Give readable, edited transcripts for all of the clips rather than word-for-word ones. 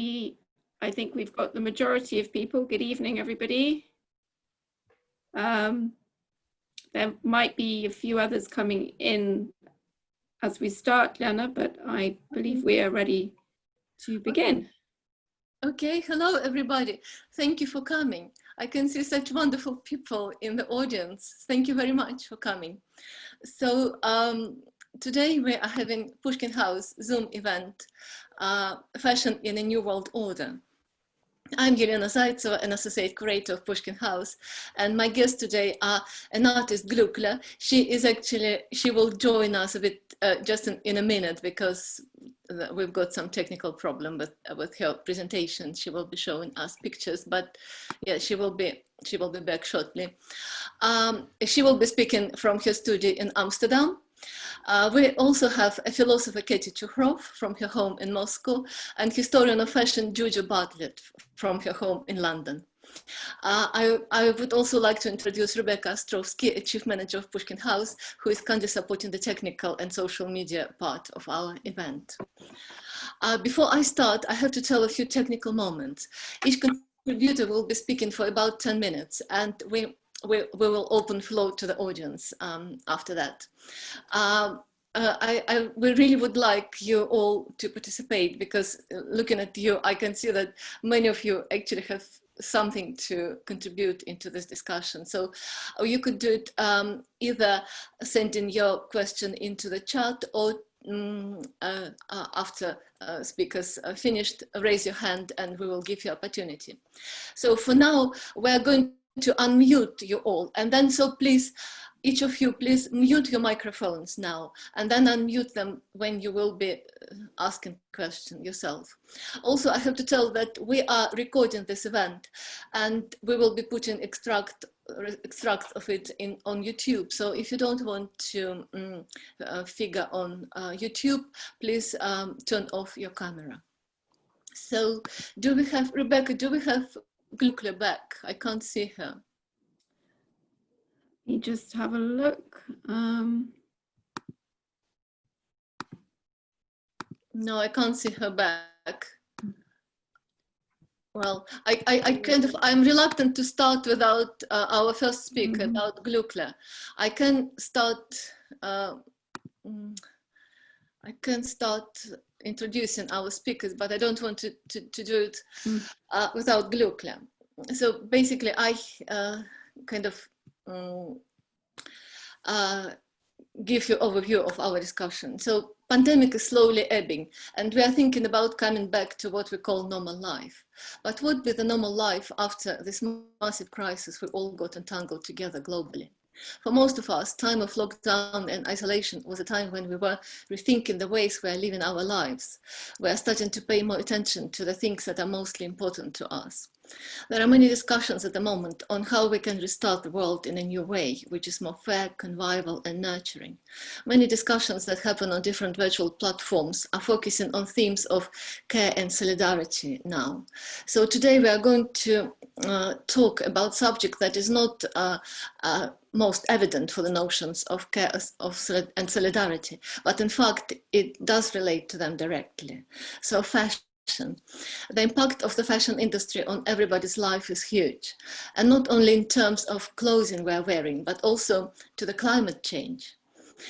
I think we've got the majority of people. Good evening, everybody. There might be a few others coming in as we start, Lena, but I believe we are ready to begin. Okay, hello everybody. Thank you for coming. I can see such wonderful people in the audience. Thank you very much for coming. So today we are having Pushkin House Zoom event, Fashion in a New World Order. I'm Elena Zaytseva, an associate curator of Pushkin House, and my guests today are an artist, Gluklya. She will join us a bit just in a minute because we've got some technical problem with her presentation. She will be showing us pictures, but yeah, she will be back shortly. She will be speaking from her studio in Amsterdam. We also have a philosopher, Keti Chukhrov, from her home in Moscow, and historian of fashion, Djurdja Bartlett, from her home in London. I would also like to introduce Rebecca Stravsky, a chief manager of Pushkin House, who is kindly supporting the technical and social media part of our event. Before I start, I have to tell a few technical moments. Each contributor will be speaking for about 10 minutes, and we will open floor to the audience after that. We really would like you all to participate because looking at you, I can see that many of you actually have something to contribute into this discussion. So you could do it either sending your question into the chat or after speakers are finished, raise your hand and we will give you opportunity. So for now, we're going to unmute you all, and then so please, each of you, please mute your microphones now, and then unmute them when you will be asking question yourself. Also, I have to tell that we are recording this event, and we will be putting extract of it on YouTube. So if you don't want to figure on YouTube, please turn off your camera. So do we have, Rebecca, do we have Gluklya back? I can't see her. Let me just have a look. No, I can't see her back. Well, I'm reluctant to start without our first speaker, without Gluklya. I can start introducing our speakers, but I don't want to do it without Gluklya. So basically, I kind of give you an overview of our discussion. So pandemic is slowly ebbing, and we are thinking about coming back to what we call normal life. But what would be the normal life after this massive crisis we all got entangled together globally? For most of us, time of lockdown and isolation was a time when we were rethinking the ways we are living our lives. We are starting to pay more attention to the things that are mostly important to us. There are many discussions at the moment on how we can restart the world in a new way, which is more fair, convivial and nurturing. Many discussions that happen on different virtual platforms are focusing on themes of care and solidarity now. So today we are going to talk about subject that is not most evident for the notions of care and solidarity, but in fact it does relate to them directly. So fashion. The impact of the fashion industry on everybody's life is huge, and not only in terms of clothing we're wearing, but also to the climate change.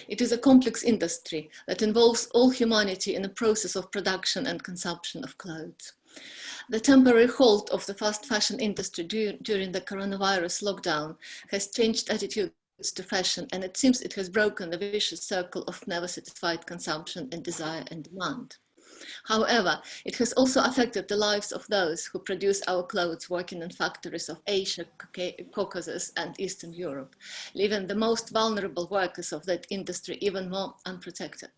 It is a complex industry that involves all humanity in the process of production and consumption of clothes. The temporary halt of the fast fashion industry during the coronavirus lockdown has changed attitudes to fashion, and it seems it has broken the vicious circle of never satisfied consumption and desire and demand. However, it has also affected the lives of those who produce our clothes working in factories of Asia, Caucasus and Eastern Europe, leaving the most vulnerable workers of that industry even more unprotected.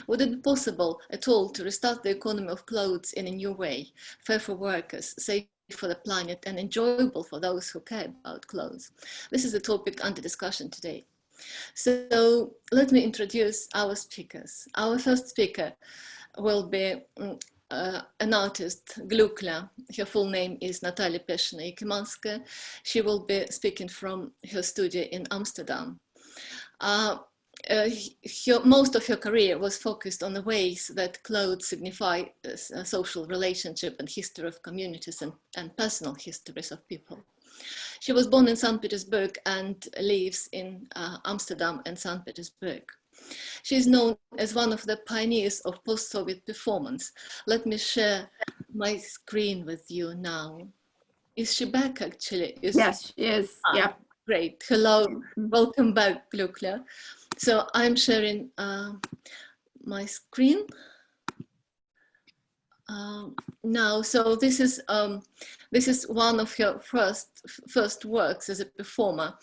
Would it be possible at all to restart the economy of clothes in a new way, fair for workers, safe for the planet and enjoyable for those who care about clothes? This is the topic under discussion today. So let me introduce our speakers. Our first speaker will be an artist, Gluklya. Her full name is Natalia Peshina-Yakimanskaya. She will be speaking from her studio in Amsterdam. most of her career was focused on the ways that clothes signify social relationship and history of communities and personal histories of people. She was born in St. Petersburg and lives in Amsterdam and St. Petersburg. She is known as one of the pioneers of post-Soviet performance. Let me share my screen with you now. Is she back actually? Yes, she is. Yeah. Great. Hello. Welcome back, Gluklya. So I'm sharing my screen now. So this is one of her first works as a performer.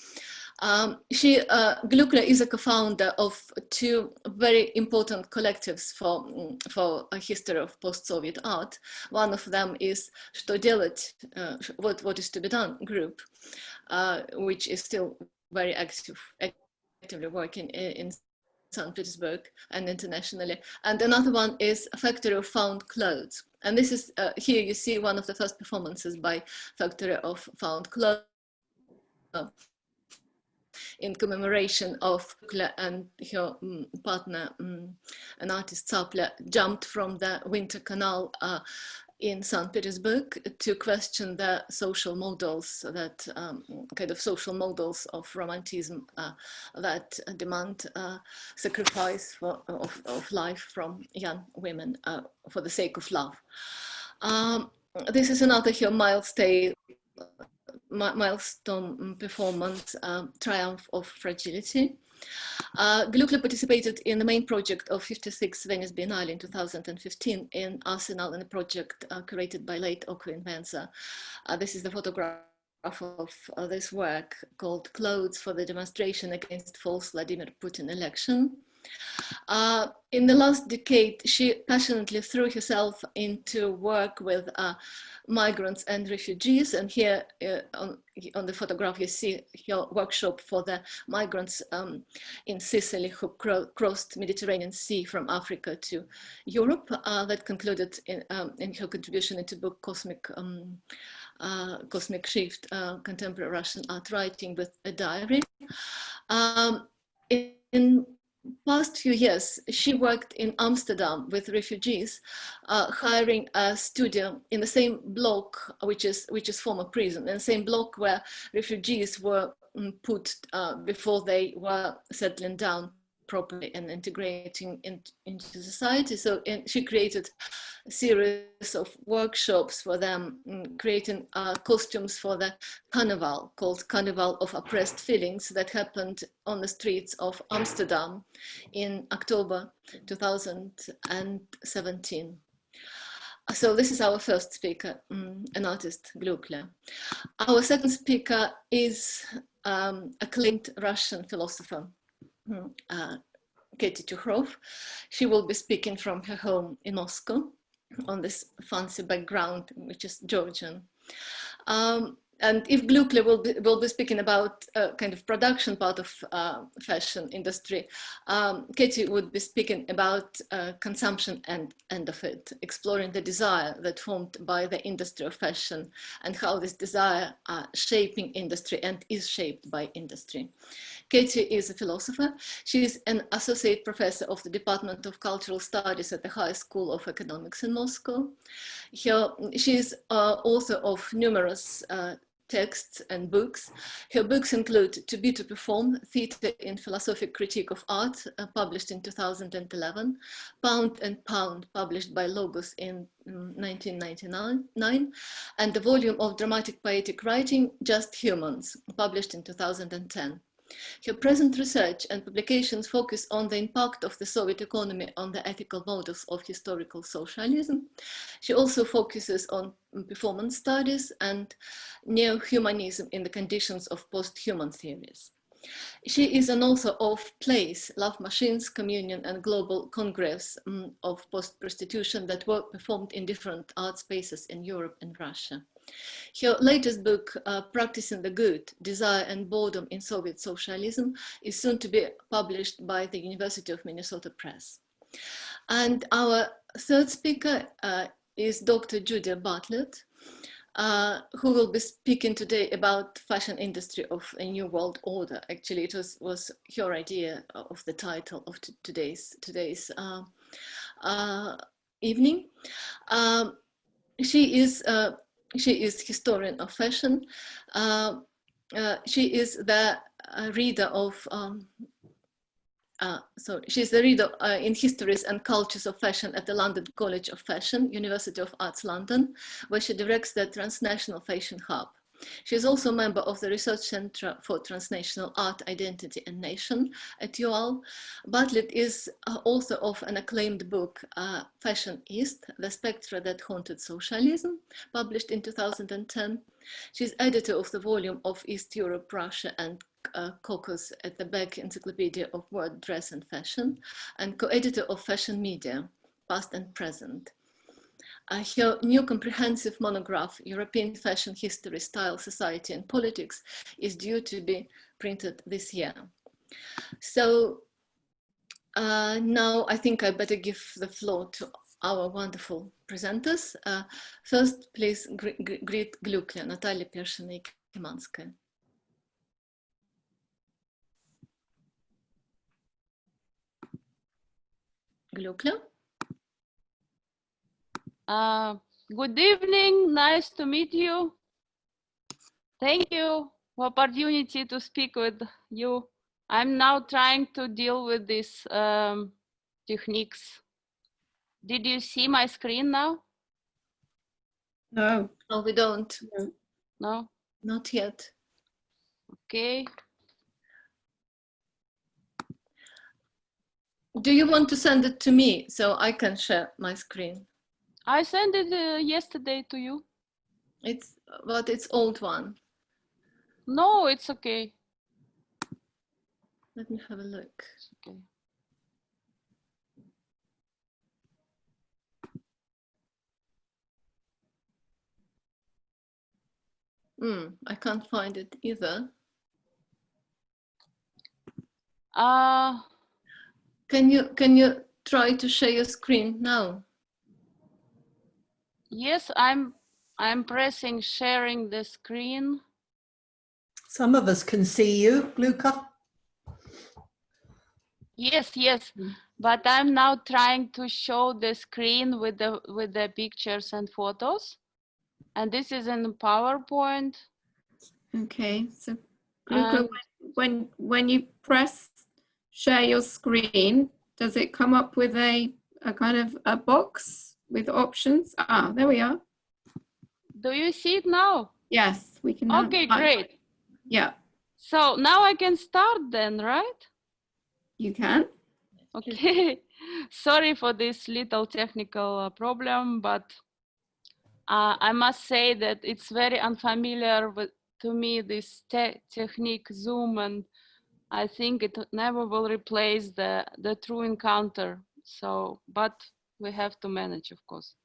Gluklya is a co-founder of two very important collectives for a history of post-Soviet art. One of them is Что делать, what is to be done group, which is still very actively working in St. Petersburg and internationally. And another one is a Factory of Found Clothes. And this is, here you see one of the first performances by Factory of Found Clothes in commemoration of Gluklya and her partner, an artist Tsapля, jumped from the Winter Canal in St. Petersburg to question the social models that kind of social models of romanticism that demand sacrifice of life from young women for the sake of love. This is another here milestone performance, Triumph of Fragility. Gluklya participated in the main project of 56 Venice Biennale in 2015 in Arsenal, in a project curated by late Okhrin Venza. This is the photograph of this work called Clothes for the Demonstration Against False Vladimir Putin Election. In the last decade, she passionately threw herself into work with migrants and refugees. And here on the photograph, you see her workshop for the migrants in Sicily who crossed Mediterranean Sea from Africa to Europe. That concluded in her contribution into book Cosmic Shift, Contemporary Russian Art Writing with a Diary. In past few years, she worked in Amsterdam with refugees, hiring a studio in the same block, which is former prison, in the same block where refugees were put before they were settling down properly and integrating into society. So she created a series of workshops for them, creating costumes for the carnival called Carnival of Oppressed Feelings that happened on the streets of Amsterdam in October 2017. So this is our first speaker, an artist, Gluklya. Our second speaker is acclaimed Russian philosopher, Keti Chukhrov. She will be speaking from her home in Moscow on this fancy background, which is Georgian. And if Gluklya will be speaking about kind of production part of fashion industry, Keti would be speaking about consumption and end of it, exploring the desire that formed by the industry of fashion and how this desire shaping industry and is shaped by industry. Keti is a philosopher. She is an associate professor of the Department of Cultural Studies at the High School of Economics in Moscow. She is author of numerous texts and books. Her books include To Be to Perform, Theatre in Philosophic Critique of Art, published in 2011, Pound and Pound, published by Logos in 1999, and the volume of dramatic poetic writing, Just Humans, published in 2010. Her present research and publications focus on the impact of the Soviet economy on the ethical models of historical socialism. She also focuses on performance studies and neo-humanism in the conditions of post-human theories. She is an author of plays, Love Machines, Communion, and Global Congress of Post-Prostitution that were performed in different art spaces in Europe and Russia. Her latest book, Practicing the Good, Desire and Boredom in Soviet Socialism, is soon to be published by the University of Minnesota Press. And our third speaker is Dr. Djurdja Bartlett. who will be speaking today about fashion industry of a new world order. Actually, it was her idea of the title of today's evening. She is historian of fashion. She is the reader of she's the reader in Histories and Cultures of Fashion at the London College of Fashion, University of Arts London, where she directs the Transnational Fashion Hub. She is also a member of the Research Centre for Transnational Art, Identity and Nation at UL. Bartlett is author of an acclaimed book, Fashion East, The Spectra That Haunted Socialism, published in 2010. She's editor of the volume of East Europe, Russia and Caucasus at the Beck Encyclopedia of World Dress and Fashion, and co-editor of Fashion Media, Past and Present. Her new comprehensive monograph, European Fashion History, Style, Society and Politics, is due to be printed this year. So now I think I better give the floor to our wonderful presenters. First, please greet Gluklya, Natalia Pershina-Kimanskaya. Gluklya. Good evening, nice to meet you. Thank you for opportunity to speak with you. I'm now trying to deal with these techniques. Did you see my screen now? No. No, we don't. No? Not yet. Okay. Do you want to send it to me so I can share my screen? I sent it yesterday to you. But it's old one. No, it's okay. Let me have a look. Okay. I can't find it either. Can you try to share your screen now? Yes, I'm pressing sharing the screen. Some of us can see you, Gluklya. Yes, but I'm now trying to show the screen with the pictures and photos, and this is in PowerPoint. Okay, so Gluklya, when you press share your screen, does it come up with a kind of a box with options? Ah, there we are. Do you see it now? Yes, we can now. Okay, great. Yeah. So now I can start then, right? You can. Okay. Sorry for this little technical problem, but I must say that it's very unfamiliar to me, this technique Zoom, and I think it never will replace the true encounter. So, but we have to manage, of course.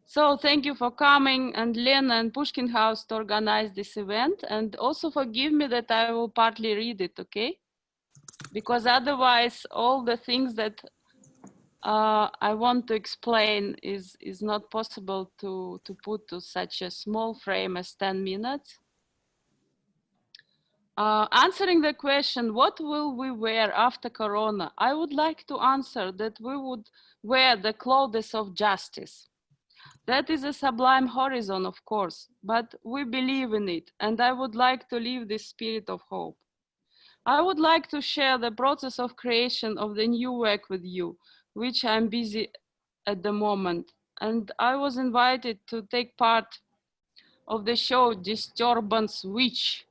So thank you for coming, and Lena and Pushkin House to organize this event, and also forgive me that I will partly read it, okay? Because otherwise all the things that I want to explain is not possible to put to such a small frame as 10 minutes. Answering the question, what will we wear after Corona? I would like to answer that we would wear the clothes of justice. That is a sublime horizon, of course, but we believe in it, and I would like to live this spirit of hope. I would like to share the process of creation of the new work with you, which I'm busy at the moment, and I was invited to take part of the show Disturbance Witch.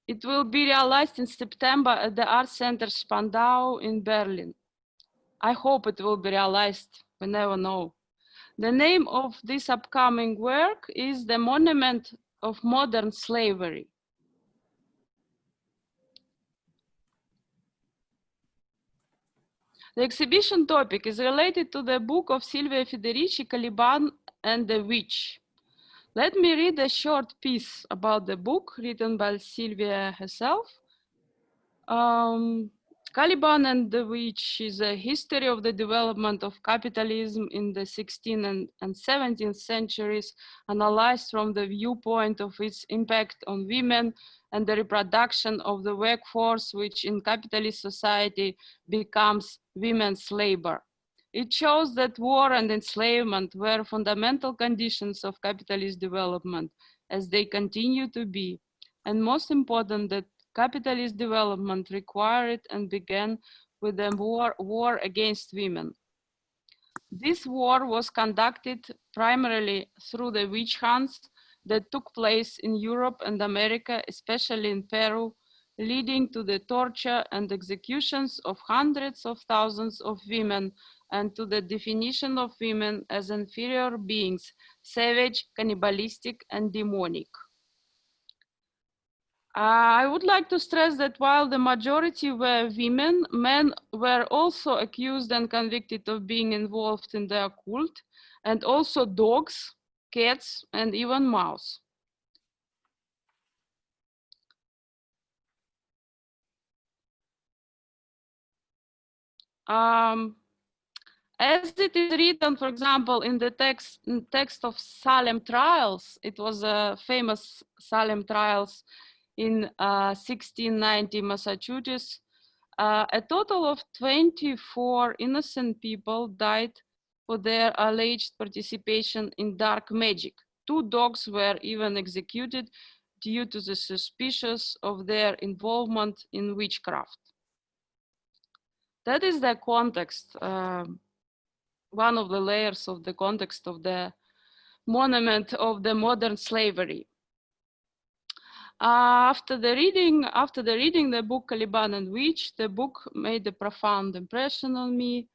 It will be realized in September at the Art Center Spandau in Berlin. I hope it will be realized, we never know. The name of this upcoming work is The Monument of Modern Slavery. The exhibition topic is related to the book of Silvia Federici, Caliban and the Witch. Let me read a short piece about the book written by Silvia herself. Caliban and the Witch is a history of the development of capitalism in the 16th and 17th centuries, analyzed from the viewpoint of its impact on women and the reproduction of the workforce, which in capitalist society becomes women's labor. It shows that war and enslavement were fundamental conditions of capitalist development, as they continue to be, and most important, that capitalist development required and began with the war against women. This war was conducted primarily through the witch hunts that took place in Europe and America, especially in Peru, leading to the torture and executions of hundreds of thousands of women and to the definition of women as inferior beings, savage, cannibalistic, and demonic. I would like to stress that while the majority were women, men were also accused and convicted of being involved in the occult, and also dogs, cats, and even mouse. As it is written, for example, in the text of Salem trials, it was a famous Salem trials in 1690 Massachusetts, a total of 24 innocent people died for their alleged participation in dark magic. 2 dogs were even executed due to the suspicions of their involvement in witchcraft. That is the context, one of the layers of the context of the monument of the modern slavery. After reading the book Caliban and Witch, the book made a profound impression on me.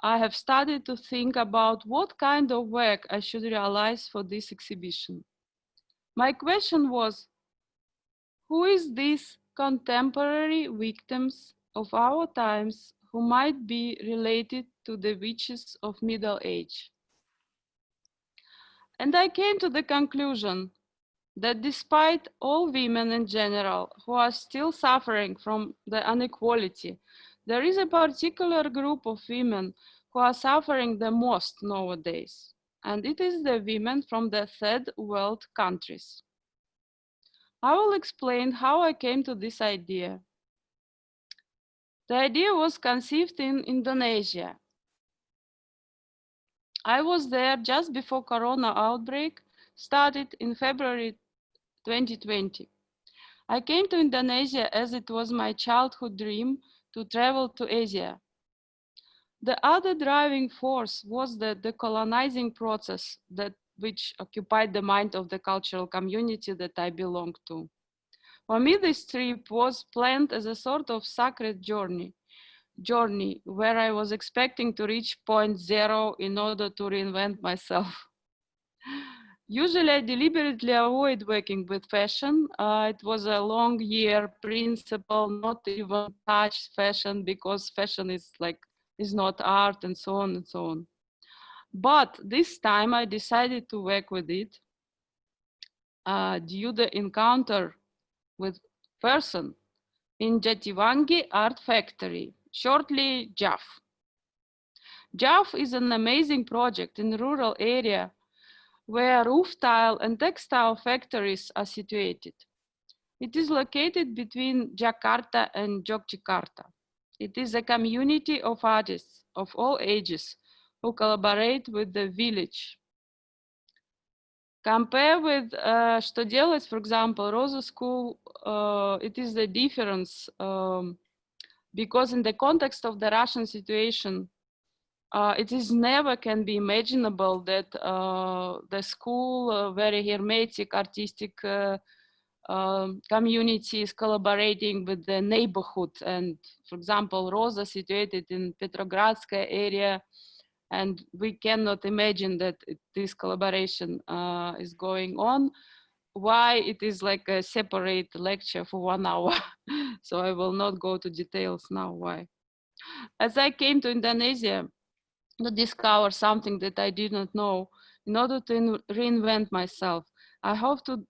I have started to think about what kind of work I should realize for this exhibition. My question was, who is these contemporary victims of our times who might be related to the witches of Middle Age? And I came to the conclusion that despite all women in general who are still suffering from the inequality, there is a particular group of women who are suffering the most nowadays, and it is the women from the third world countries. I will explain how I came to this idea. The idea was conceived in Indonesia. I was there just before Corona outbreak started in February 2020. I came to Indonesia as it was my childhood dream to travel to Asia. The other driving force was the decolonizing process which occupied the mind of the cultural community that I belonged to. For me, this trip was planned as a sort of sacred journey where I was expecting to reach point zero in order to reinvent myself. Usually, I deliberately avoid working with fashion. It was a long year principle, not even touch fashion because fashion is not art and so on and so on. But this time I decided to work with it due to the encounter with person in Jativangi Art Factory, shortly JAF. JAF is an amazing project in a rural area where roof tile and textile factories are situated. It is located between Jakarta and Yogyakarta. It is a community of artists of all ages who collaborate with the village. Compare with Что делать, for example, Rosa School, it is the difference because in the context of the Russian situation, it is never can be imaginable that the school, very hermetic, artistic community is collaborating with the neighborhood. And for example, Rosa situated in Petrogradskaya area, and we cannot imagine that this collaboration is going on. Why it is like a separate lecture for 1 hour. So I will not go to details now why. As I came to Indonesia to discover something that I did not know, in order to reinvent myself, I have to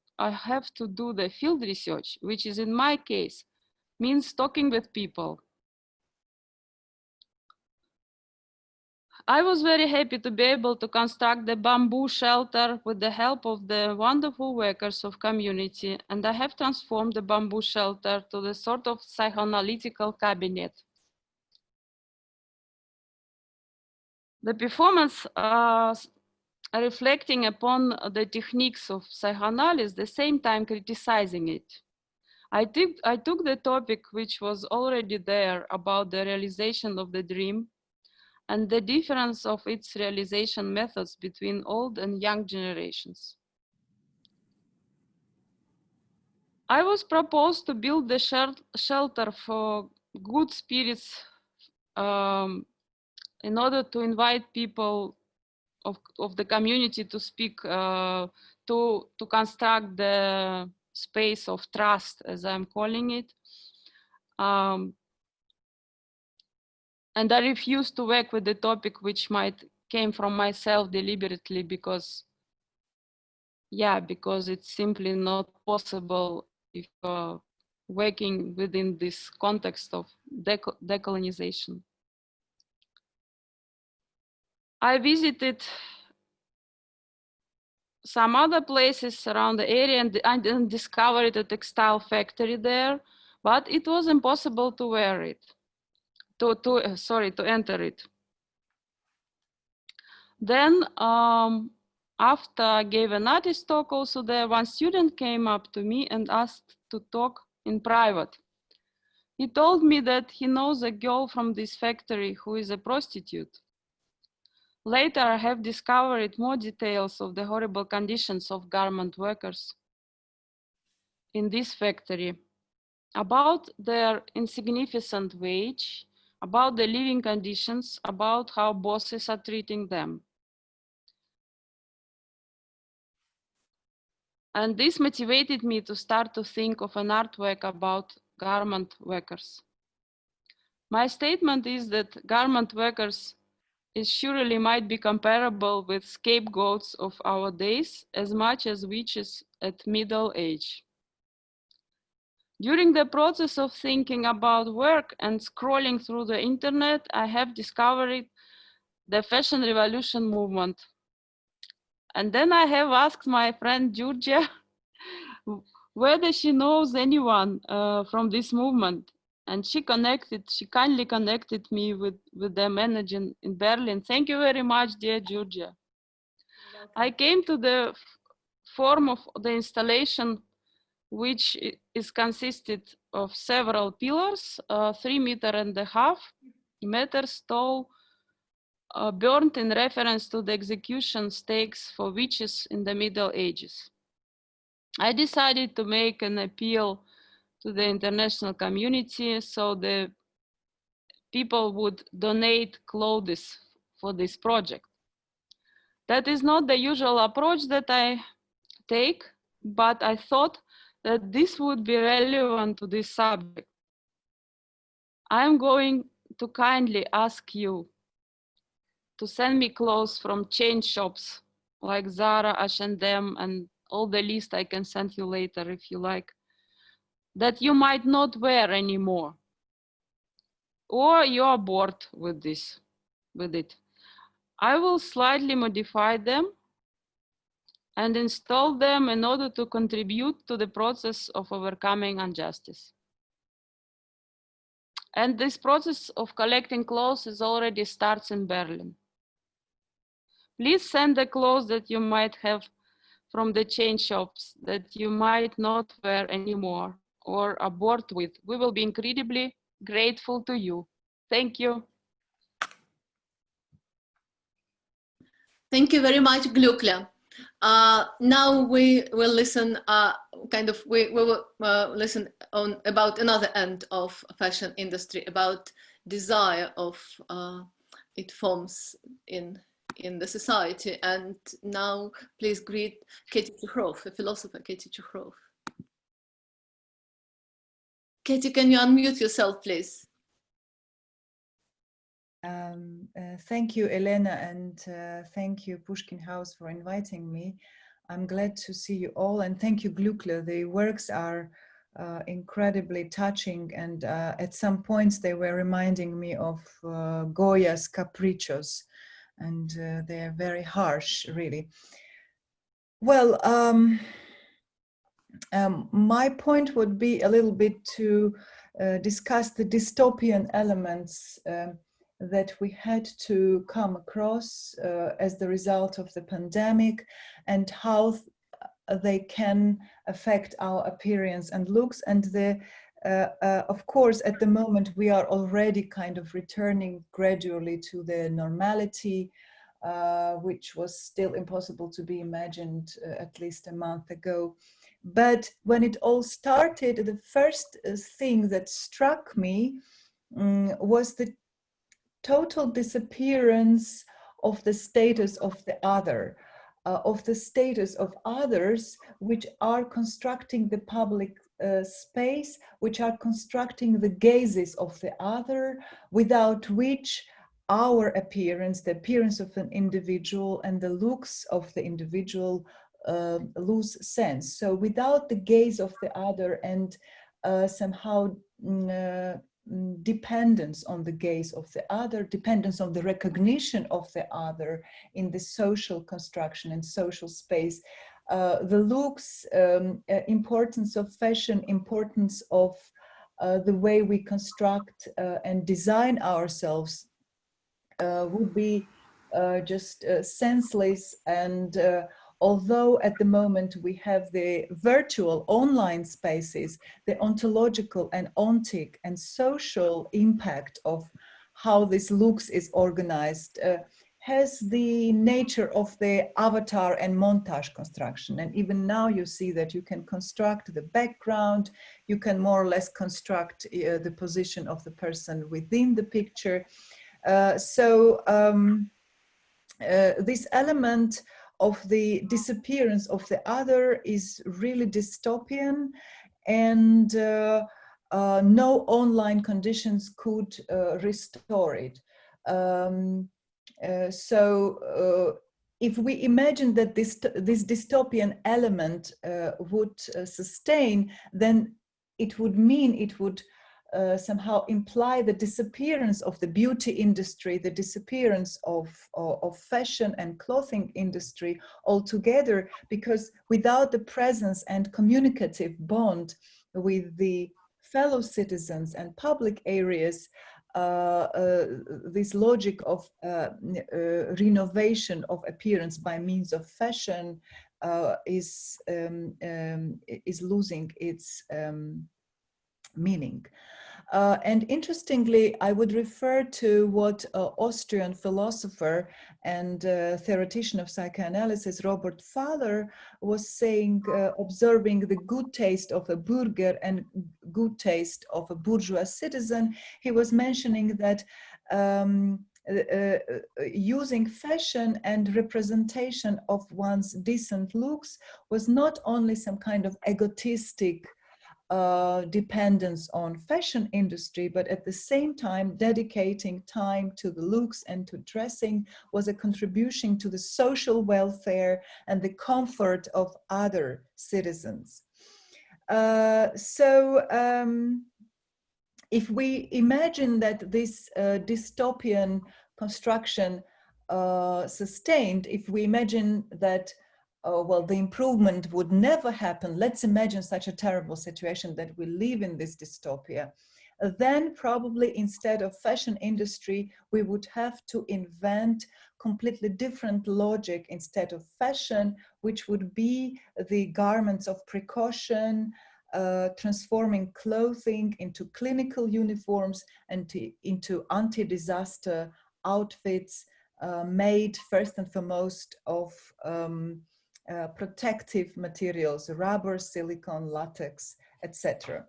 do the field research, which is in my case, means talking with people, I was very happy to be able to construct the bamboo shelter with the help of the wonderful workers of community, and I have transformed the bamboo shelter to the sort of psychoanalytical cabinet. The performance reflecting upon the techniques of psychoanalysis, at the same time criticizing it. I took the topic which was already there about the realization of the dream and the difference of its realization methods between old and young generations. I was proposed to build the shelter for good spirits in order to invite people of the community to speak, to construct the space of trust, as I'm calling it. And I refused to work with the topic which might came from myself deliberately because, yeah, because it's simply not possible if working within this context of decolonization. I visited some other places around the area and I didn't discover a textile factory there, but it was impossible to wear it, to enter it. Then after I gave an artist talk also there, one student came up to me and asked to talk in private. He told me that he knows a girl from this factory who is a prostitute. Later, I have discovered more details of the horrible conditions of garment workers in this factory, about their insignificant wage, about the living conditions, about how bosses are treating them. And this motivated me to start to think of an artwork about garment workers. My statement is that garment workers surely might be comparable with scapegoats of our days as much as witches at middle age. During the process of thinking about work and scrolling through the internet, I have discovered the fashion revolution movement. And then I have asked my friend Djurdja whether she knows anyone from this movement. And she kindly connected me with the manager in Berlin. Thank you very much, dear Djurdja. I came to the form of the installation, which is consisted of several pillars, 3.5 meters tall, burnt in reference to the execution stakes for witches in the Middle Ages. I decided to make an appeal to the international community so the people would donate clothes for this project. That is not the usual approach that I take, but I thought that this would be relevant to this subject. I'm going to kindly ask you to send me clothes from chain shops like Zara, H&M, and all the list I can send you later if you like, that you might not wear anymore, or you are bored with it. I will slightly modify them and install them in order to contribute to the process of overcoming injustice. And this process of collecting clothes already starts in Berlin. Please send the clothes that you might have from the chain shops that you might not wear anymore or are bored with. We will be incredibly grateful to you. Thank you. Thank you very much, Gluklya. Now we will listen, we will listen on about another end of fashion industry, about desire of it forms in the society. And now please greet Keti Chukhrov, a philosopher, Keti Chukhrov. Keti, can you unmute yourself, please? Thank you, Elena, and thank you, Pushkin House, for inviting me. I'm glad to see you all, and thank you, Gluklya. The works are incredibly touching, and at some points they were reminding me of Goya's Caprichos. and they're very harsh, really. Well, my point would be a little bit to discuss the dystopian elements that we had to come across as the result of the pandemic, and how they can affect our appearance and looks. And of course, at the moment, we are already kind of returning gradually to the normality, which was still impossible to be imagined at least a month ago. But when it all started, the first thing that struck me was the total disappearance of the status of the other, of the status of others which are constructing the public space, which are constructing the gazes of the other, without which our appearance, the appearance of an individual and the looks of the individual lose sense. So without the gaze of the other and somehow dependence on the gaze of the other, dependence on the recognition of the other in the social construction and social space, the looks, importance of fashion, importance of the way we construct and design ourselves would be just senseless. And although at the moment we have the virtual online spaces, the ontological and ontic and social impact of how this looks is organized has the nature of the avatar and montage construction. And even now you see that you can construct the background, you can more or less construct the position of the person within the picture. This element of the disappearance of the other is really dystopian, and no online conditions could restore it. If we imagine that this dystopian element would sustain, then it would mean it would somehow imply the disappearance of the beauty industry, the disappearance of fashion and clothing industry altogether, because without the presence and communicative bond with the fellow citizens and public areas, this logic of renovation of appearance by means of fashion is losing its meaning. And interestingly, I would refer to what Austrian philosopher and theoretician of psychoanalysis Robert Thaler was saying, observing the good taste of a burgher and good taste of a bourgeois citizen. He was mentioning that using fashion and representation of one's decent looks was not only some kind of egotistic dependence on fashion industry, but at the same time dedicating time to the looks and to dressing was a contribution to the social welfare and the comfort of other citizens. If we imagine that this dystopian construction sustained, if we imagine that well, the improvement would never happen. Let's imagine such a terrible situation that we live in this dystopia. Then probably instead of fashion industry, we would have to invent completely different logic instead of fashion, which would be the garments of precaution, transforming clothing into clinical uniforms and into anti-disaster outfits made first and foremost of protective materials, rubber, silicone, latex, etc.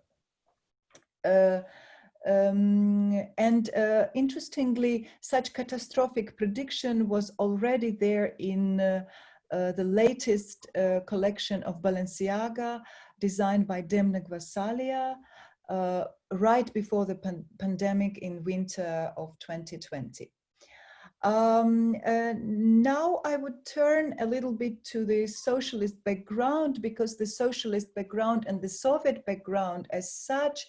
Interestingly, such catastrophic prediction was already there in the latest collection of Balenciaga, designed by Demna Gvasalia, right before the pandemic in winter of 2020. Now I would turn a little bit to the socialist background, because the socialist background and the Soviet background as such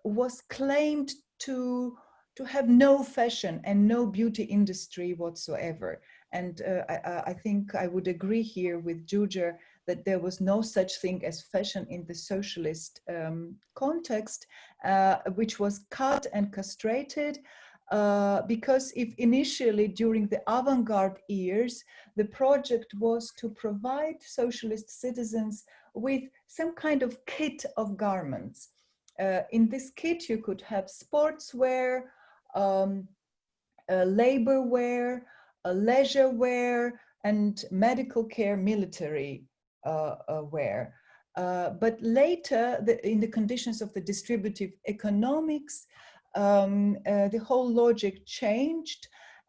was claimed to to have no fashion and no beauty industry whatsoever. And I think I would agree here with Djurdja that there was no such thing as fashion in the socialist context, which was cut and castrated. Because if initially during the avant-garde years, the project was to provide socialist citizens with some kind of kit of garments. In this kit, you could have sportswear, labor wear, leisure wear, and medical care, military wear. But later, in the conditions of the distributive economics, the whole logic changed,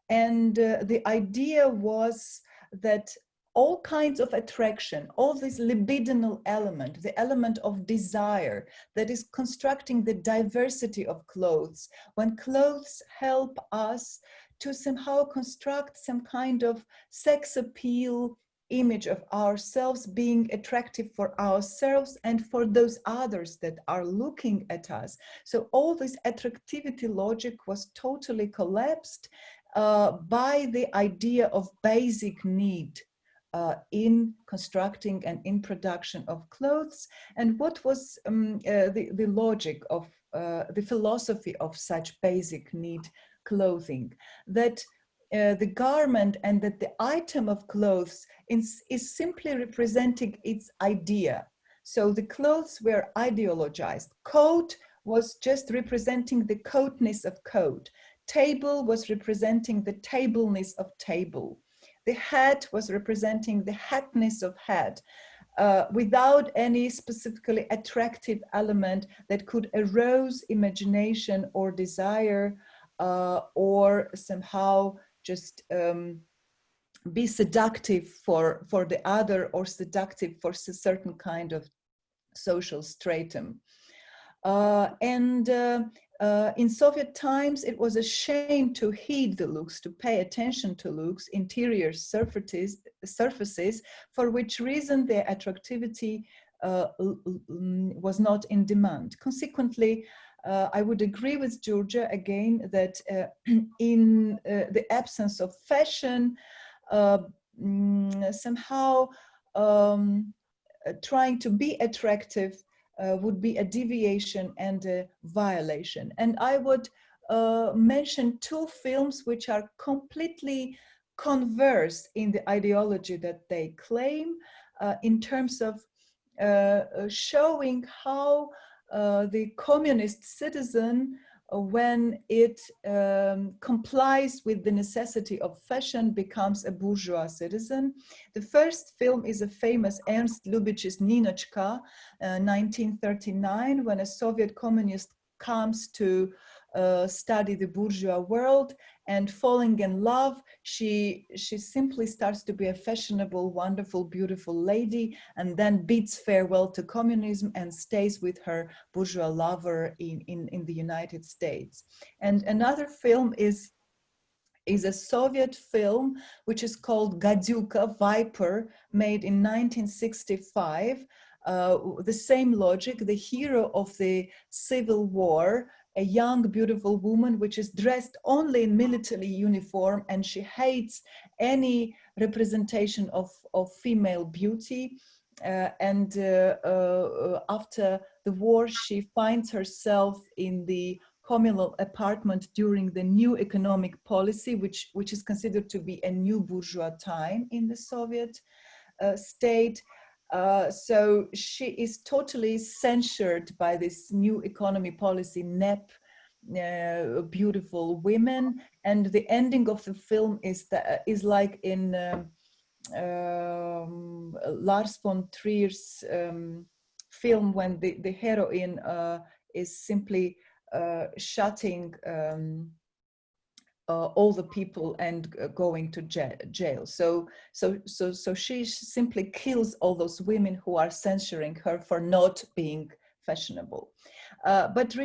and the idea was that all kinds of attraction, all this libidinal element, the element of desire that is constructing the diversity of clothes, when clothes help us to somehow construct some kind of sex appeal image of ourselves, being attractive for ourselves and for those others that are looking at us. So all this attractivity logic was totally collapsed by the idea of basic need in constructing and in production of clothes. And what was the logic of the philosophy of such basic need clothing? That the garment and that the item of clothes is simply representing its idea. So the clothes were ideologized. Coat was just representing the coatness of coat. Table was representing the tableness of table. The hat was representing the hatness of hat, without any specifically attractive element that could arouse imagination or desire, or somehow just be seductive for the other, or seductive for a certain kind of social stratum. In Soviet times, it was a shame to heed the looks, to pay attention to looks, interior surfaces, for which reason their attractivity was not in demand. Consequently, I would agree with Djurdja again that in the absence of fashion, somehow trying to be attractive would be a deviation and a violation. And I would mention two films which are completely converse in the ideology that they claim, in terms of showing how the communist citizen, when it complies with the necessity of fashion, becomes a bourgeois citizen. The first film is a famous Ernst Lubitsch's Ninochka, 1939, when a Soviet communist comes to study the bourgeois world, and falling in love, she simply starts to be a fashionable, wonderful, beautiful lady, and then bids farewell to communism and stays with her bourgeois lover in the United States. And another film is a Soviet film which is called Gadyuka, Viper, made in 1965. The same logic, the hero of the Civil War, a young, beautiful woman which is dressed only in military uniform, and she hates any representation of female beauty. After the war, she finds herself in the communal apartment during the new economic policy, which is considered to be a new bourgeois time in the Soviet state. So she is totally censured by this new economy policy, NEP, beautiful women. And the ending of the film is like in Lars von Trier's film, when the heroine is simply shutting all the people and going to jail. So she simply kills all those women who are censuring her for not being fashionable. But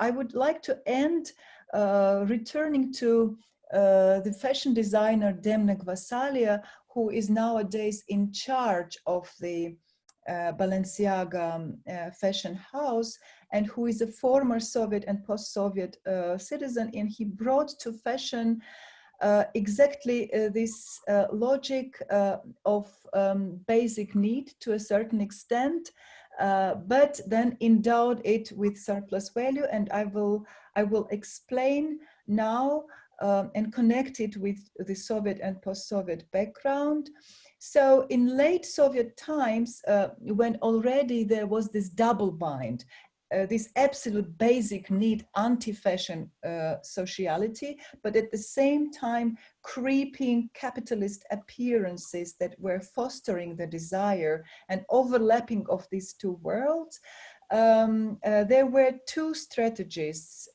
I would like to end returning to the fashion designer Demna Gvasalia, who is nowadays in charge of the Balenciaga fashion house, and who is a former Soviet and post-Soviet citizen, and he brought to fashion exactly this logic of basic need to a certain extent, but then endowed it with surplus value. And I will explain now and connect it with the Soviet and post-Soviet background. So in late Soviet times, when already there was this double bind, this absolute basic need, anti-fashion sociality, but at the same time creeping capitalist appearances that were fostering the desire and overlapping of these two worlds, there were two strategies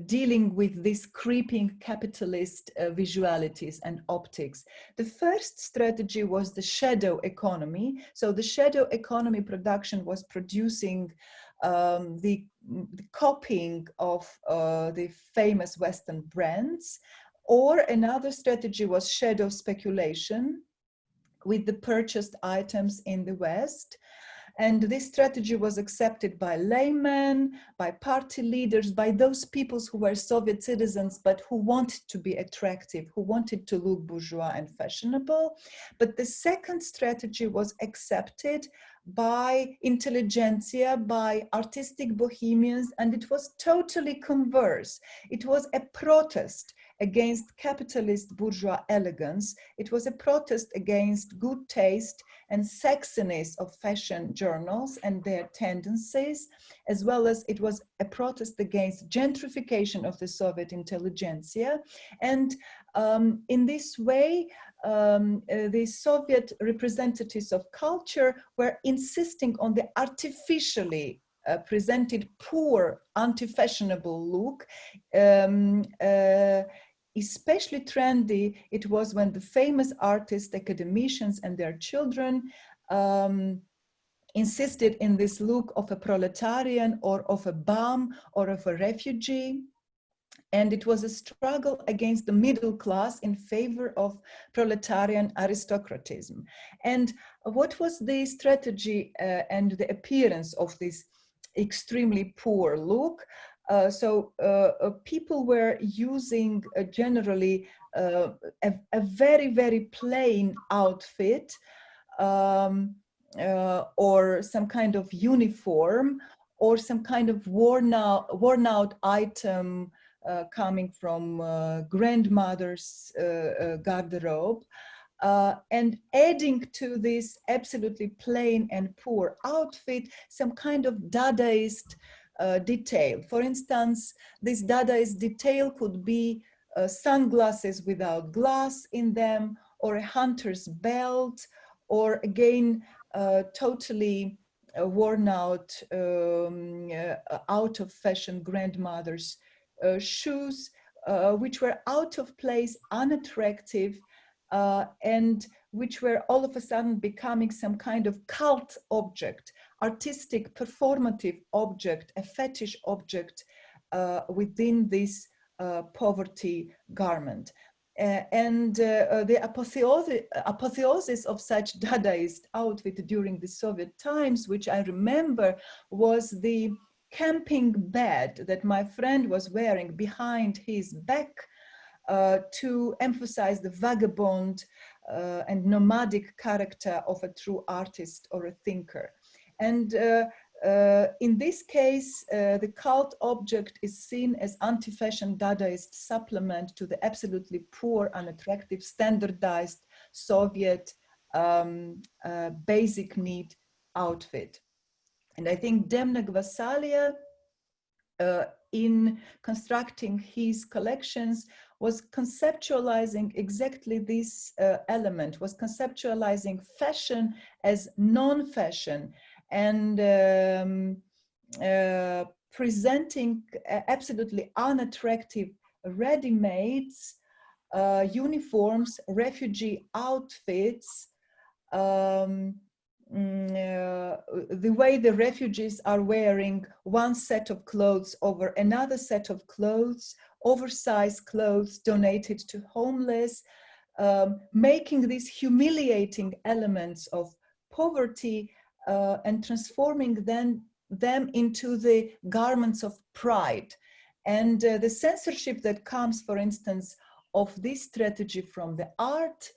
dealing with these creeping capitalist visualities and optics. The first strategy was the shadow economy. So the shadow economy production was producing the copying of the famous Western brands, or another strategy was shadow speculation with the purchased items in the West. And this strategy was accepted by laymen, by party leaders, by those peoples who were Soviet citizens, but who wanted to be attractive, who wanted to look bourgeois and fashionable. But the second strategy was accepted by intelligentsia, by artistic bohemians, and it was totally converse. It was a protest against capitalist bourgeois elegance. It was a protest against good taste and sexiness of fashion journals and their tendencies, as well as it was a protest against gentrification of the Soviet intelligentsia. And in this way, the Soviet representatives of culture were insisting on the artificially presented poor, anti-fashionable look. Especially trendy it was when the famous artists, academicians, and their children insisted in this look of a proletarian or of a bum or of a refugee. And it was a struggle against the middle class in favor of proletarian aristocratism. And what was the strategy and the appearance of this extremely poor look? People were using generally a very, very plain outfit or some kind of uniform or some kind of worn out item coming from grandmother's garderobe, and adding to this absolutely plain and poor outfit some kind of Dadaist detail. For instance, this Dadaist detail could be sunglasses without glass in them, or a hunter's belt, or again, totally worn out, out of fashion grandmother's shoes, which were out of place, unattractive, and which were all of a sudden becoming some kind of cult object, artistic, performative object, a fetish object within this poverty garment. The apotheosis of such Dadaist outfit during the Soviet times, which I remember, was the camping bed that my friend was wearing behind his back to emphasize the vagabond and nomadic character of a true artist or a thinker. And in this case, the cult object is seen as anti-fashion Dadaist supplement to the absolutely poor, unattractive, standardized Soviet basic need outfit. And I think Demna Gvasalia, in constructing his collections, was conceptualizing exactly this element, was conceptualizing fashion as non-fashion, and presenting absolutely unattractive ready-mades, uniforms, refugee outfits, the way the refugees are wearing one set of clothes over another set of clothes, oversized clothes donated to homeless, making these humiliating elements of poverty and transforming them into the garments of pride. And the censorship that comes, for instance, of this strategy from the art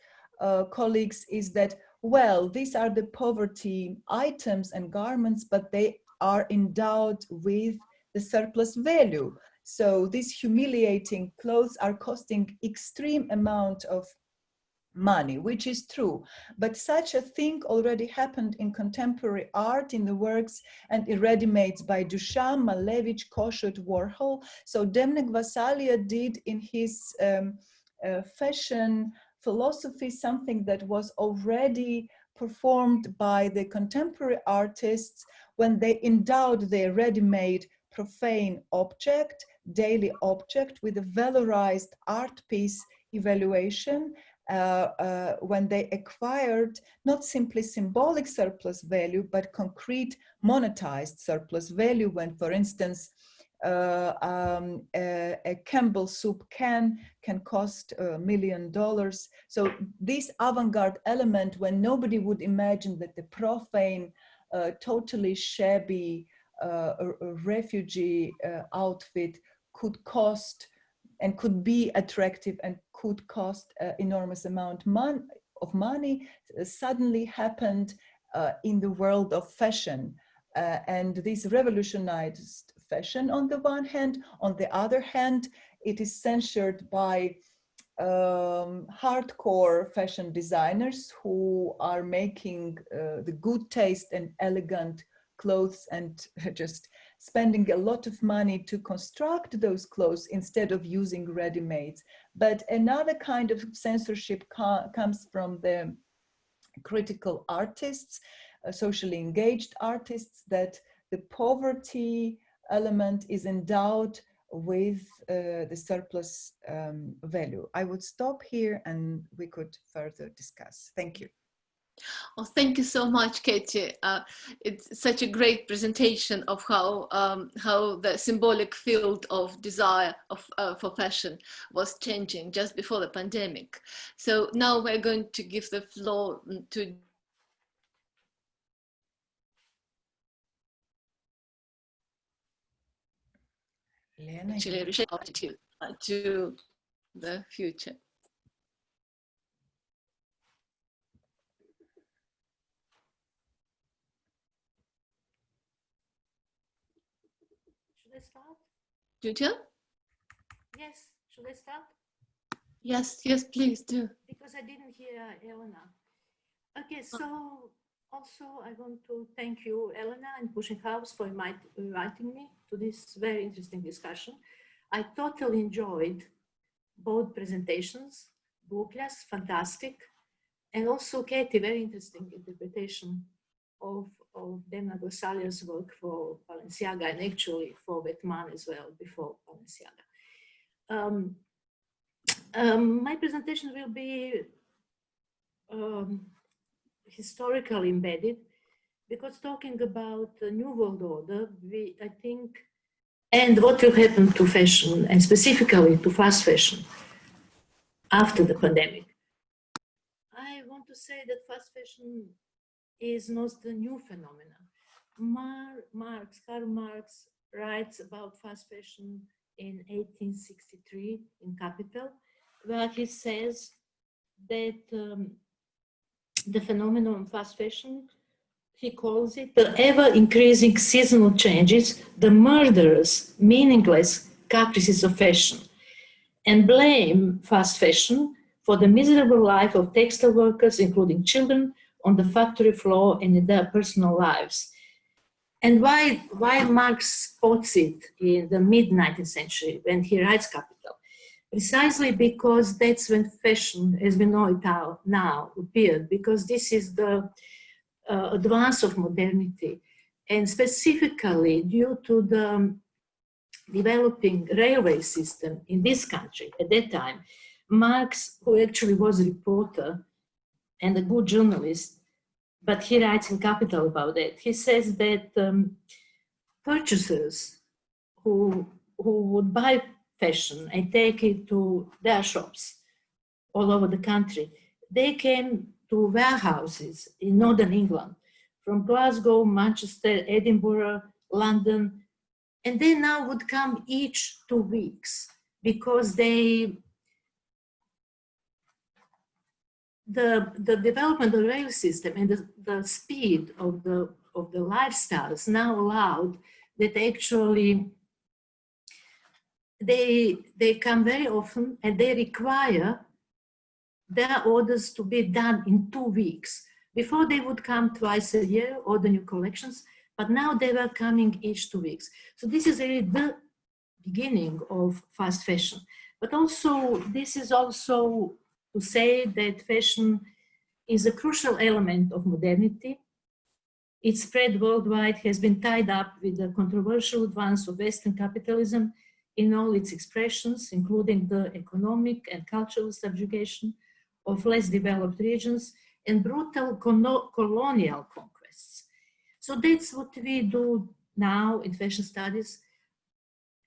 colleagues is that, well, these are the poverty items and garments, but they are endowed with the surplus value. So these humiliating clothes are costing extreme amount of money, which is true. But such a thing already happened in contemporary art, in the works and in ready-mades by Duchamp, Malevich, Kossuth, Warhol. So Demnek Vasalia did in his fashion philosophy something that was already performed by the contemporary artists when they endowed their ready-made profane object, daily object, with a valorized art piece evaluation, when they acquired not simply symbolic surplus value, but concrete monetized surplus value, when, for instance, a Campbell soup can cost $1 million. So this avant-garde element, when nobody would imagine that the profane, totally shabby refugee outfit could cost and could be attractive and could cost enormous amount of money, suddenly happened in the world of fashion. And this revolutionized fashion on the one hand. On the other hand, it is censured by hardcore fashion designers who are making the good taste and elegant clothes and just spending a lot of money to construct those clothes instead of using ready-mades. But another kind of censorship comes from the critical artists, socially engaged artists, that the poverty element is endowed with the surplus value. I would stop here and we could further discuss. Thank you. Oh, thank you so much, Keti. It's such a great presentation of how the symbolic field of desire for fashion was changing just before the pandemic. So now we're going to give the floor to Elena, actually attitude to the future. Should I start? Djurdja? Yes, should I start? Yes, yes, please do. Because I didn't hear Elena. Okay, so also I want to thank you, Elena and Pushkin House, for inviting me to this very interesting discussion. I totally enjoyed both presentations. Gluklya's fantastic, and also Keti, very interesting interpretation of Demna Gosalia's work for Balenciaga, and actually for Vetman as well, before Balenciaga. My presentation will be historically embedded, because talking about the New World Order, I think, and what will happen to fashion, and specifically to fast fashion after the pandemic. I want to say that fast fashion is not a new phenomenon. Karl Marx writes about fast fashion in 1863 in Capital, where he says that the phenomenon of fast fashion, he calls it the ever-increasing seasonal changes, the murderous, meaningless caprices of fashion, and blame fast fashion for the miserable life of textile workers, including children, on the factory floor and in their personal lives. And why Marx spots it in the mid-19th century when he writes Capital? Precisely because that's when fashion, as we know it now, appeared, because this is the advance of modernity, and specifically due to the developing railway system in this country at that time. Marx, who actually was a reporter and a good journalist, but he writes in Capital about that. He says that purchasers who would buy fashion and take it to their shops all over the country. They came to warehouses in Northern England, from Glasgow, Manchester, Edinburgh, London, and they now would come each 2 weeks because the development of the rail system and the speed of the lifestyles now allowed that actually they come very often and they require their orders to be done in 2 weeks. Before they would come twice a year, order new collections, but now they were coming each 2 weeks. So this is really the beginning of fast fashion. But also, this is also to say that fashion is a crucial element of modernity. Its spread worldwide has been tied up with the controversial advance of Western capitalism in all its expressions, including the economic and cultural subjugation of less developed regions and brutal colonial conquests. So that's what we do now in fashion studies,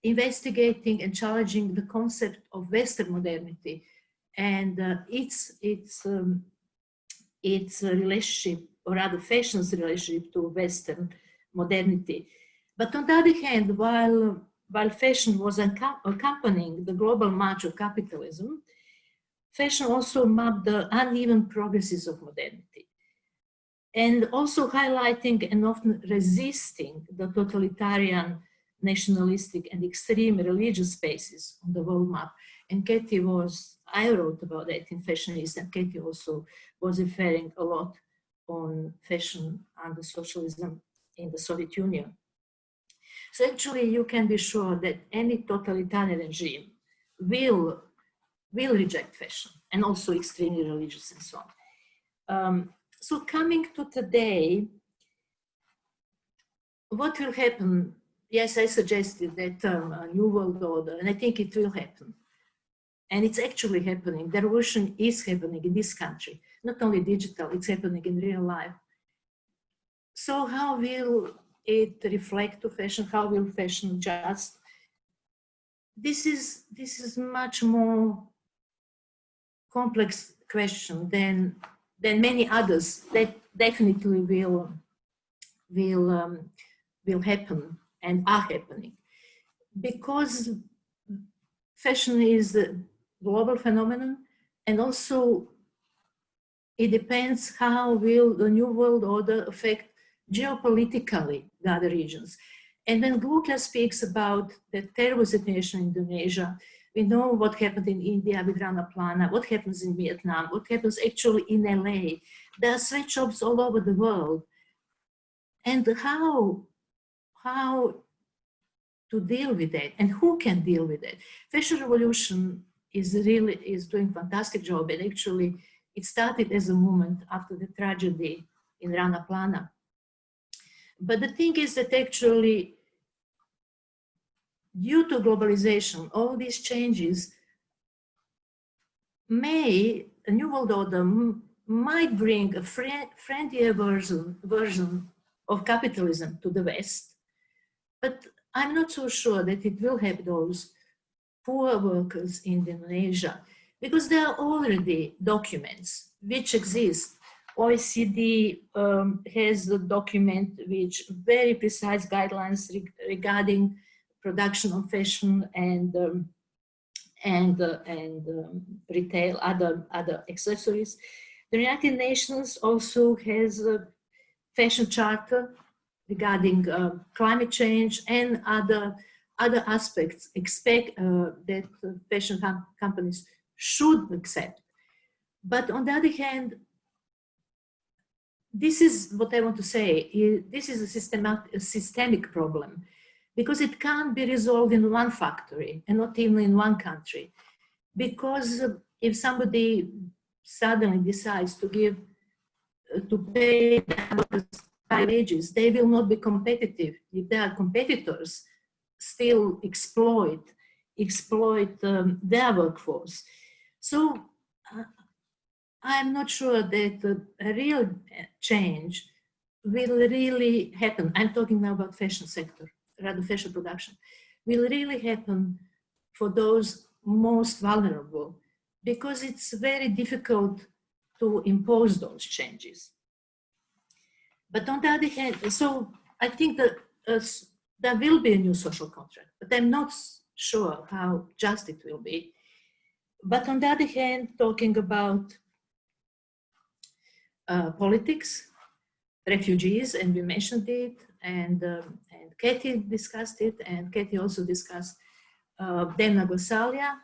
investigating and challenging the concept of Western modernity and its relationship, or rather fashion's relationship to Western modernity. But on the other hand, while fashion was accompanying the global march of capitalism, fashion also mapped the uneven progresses of modernity, and also highlighting and often resisting the totalitarian, nationalistic, and extreme religious spaces on the world map. And Keti I wrote about that in Fashionista, and Keti also was referring a lot on fashion under socialism in the Soviet Union. So actually you can be sure that any totalitarian regime will reject fashion, and also extremely religious and so on. So coming to today, what will happen? Yes, I suggested that term, New World Order, and I think it will happen. And it's actually happening. The revolution is happening in this country, not only digital, it's happening in real life. So how will it reflect to fashion? How will fashion adjust? This is much more complex question than many others that definitely will happen and are happening, because fashion is a global phenomenon, and also it depends how will the New World Order affect geopolitically the other regions. And when Gluklya speaks about the terrible situation in Indonesia, we know what happened in India with Rana Plana, what happens in Vietnam, what happens actually in LA. There are sweatshops all over the world. And how to deal with that, and who can deal with it? Fashion Revolution is doing a fantastic job, and actually it started as a movement after the tragedy in Rana Plana. But the thing is that actually, due to globalization, all these changes a New World Order might bring a friendlier version of capitalism to the West. But I'm not so sure that it will help those poor workers in Indonesia, because there are already documents which exist. OECD has a document which very precise guidelines regarding production of fashion and retail, other accessories. The United Nations also has a fashion charter regarding climate change and other aspects that fashion companies should accept. But on the other hand, this is what I want to say. This is a systemic problem, because it can't be resolved in one factory and not even in one country. Because if somebody suddenly decides to pay high wages, they will not be competitive if their competitors still exploit their workforce. So I'm not sure that a real change will really happen. I'm talking now about fashion sector, rather fashion production, will really happen for those most vulnerable, because it's very difficult to impose those changes. But on the other hand, so I think that there will be a new social contract, but I'm not sure how just it will be. But on the other hand, talking about politics, refugees, and we mentioned it, and Keti discussed it, and Keti also discussed Djurdja Bartlett,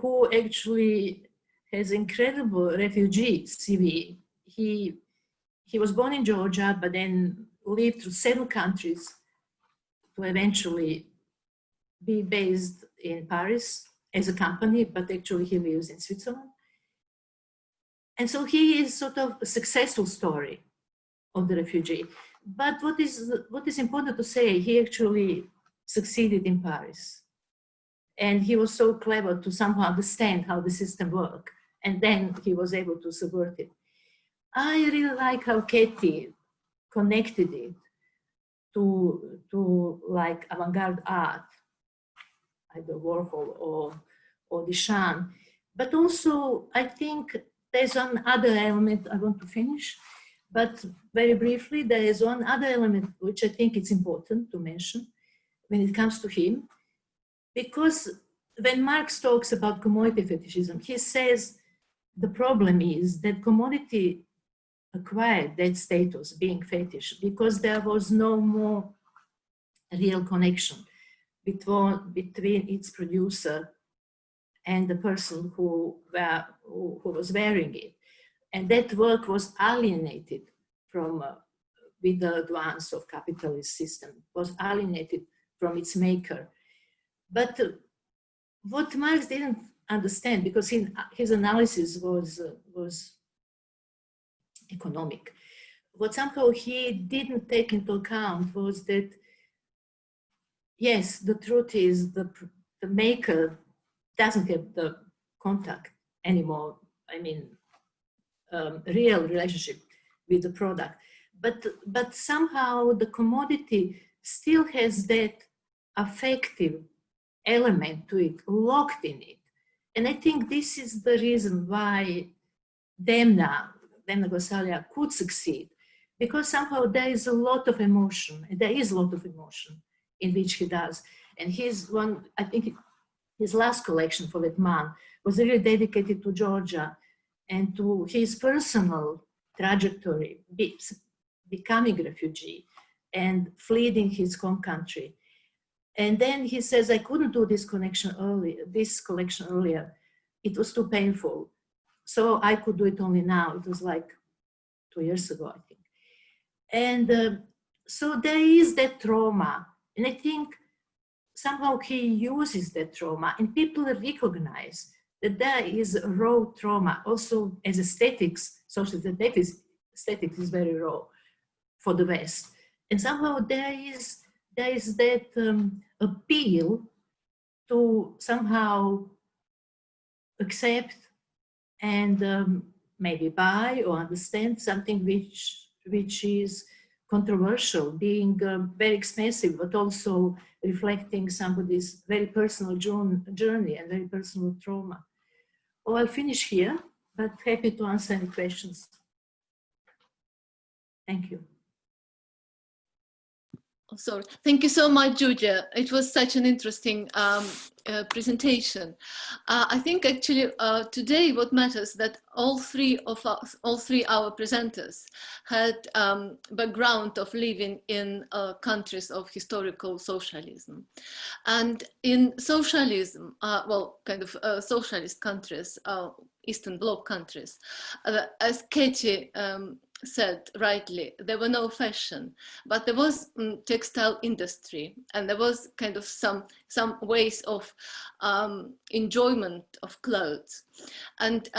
who actually has incredible refugee CV. He was born in Georgia, but then lived through 7 countries to eventually be based in Paris as a company, but actually he lives in Switzerland. And so he is sort of a successful story of the refugee. But what is important to say, he actually succeeded in Paris. And he was so clever to somehow understand how the system worked. And then he was able to subvert it. I really like how Keti connected it to like avant-garde art, either Warhol or Duchamp. But also, I think there's one other element I want to finish, but very briefly, there is one other element which I think it's important to mention when it comes to him, because when Marx talks about commodity fetishism, he says the problem is that commodity acquired that status, being fetish, because there was no more real connection between its producer and the person who was wearing it. And that work was alienated from, with the advance of capitalist system, was alienated from its maker. But what Marx didn't understand, because his analysis was economic, what somehow he didn't take into account was that, yes, the truth is the maker doesn't have the contact anymore, I mean, real relationship with the product. But somehow the commodity still has that affective element to it, locked in it. And I think this is the reason why Djurdja Bartlett could succeed, because somehow there is a lot of emotion, and there is a lot of emotion in which he does. And I think his last collection for that man was really dedicated to Georgia and to his personal trajectory, becoming a refugee and fleeing his home country. And then he says, I couldn't do this collection earlier. It was too painful. So I could do it only now. It was like 2 years ago, I think. And so there is that trauma. And I think somehow he uses that trauma, and people recognize that there is raw trauma. Also, as aesthetics, social aesthetics is very raw for the West. And somehow there is that appeal to somehow accept and maybe buy or understand something which is controversial, being very expensive, but also reflecting somebody's very personal journey and very personal trauma. Oh, I'll finish here, but happy to answer any questions. Thank you. Oh, sorry. Thank you so much, Djurdja. It was such an interesting presentation. I think actually today what matters that all three our presenters had background of living in countries of historical socialism, and in socialism, socialist countries, Eastern Bloc countries, as Keti said rightly, there were no fashion, but there was textile industry, and there was kind of some ways of enjoyment of clothes. And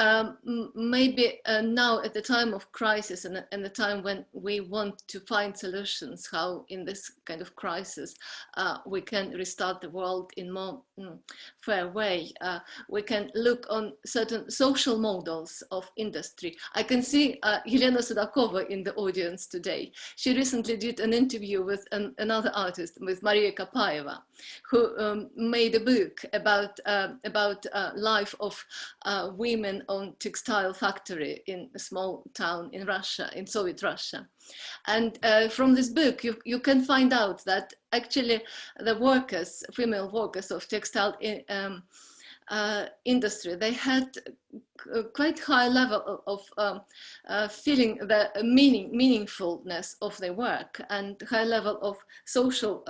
maybe now at the time of crisis and the time when we want to find solutions, how in this kind of crisis we can restart the world in more fair way, we can look on certain social models of industry. I can see Elena Polakova in the audience today. She recently did an interview with another artist, with Maria Kapaeva, who made a book about life of women on textile factory in a small town in Russia, in Soviet Russia. And from this book, you can find out that actually the workers, female workers of textile industry, they had quite high level of feeling the meaningfulness of their work, and high level of social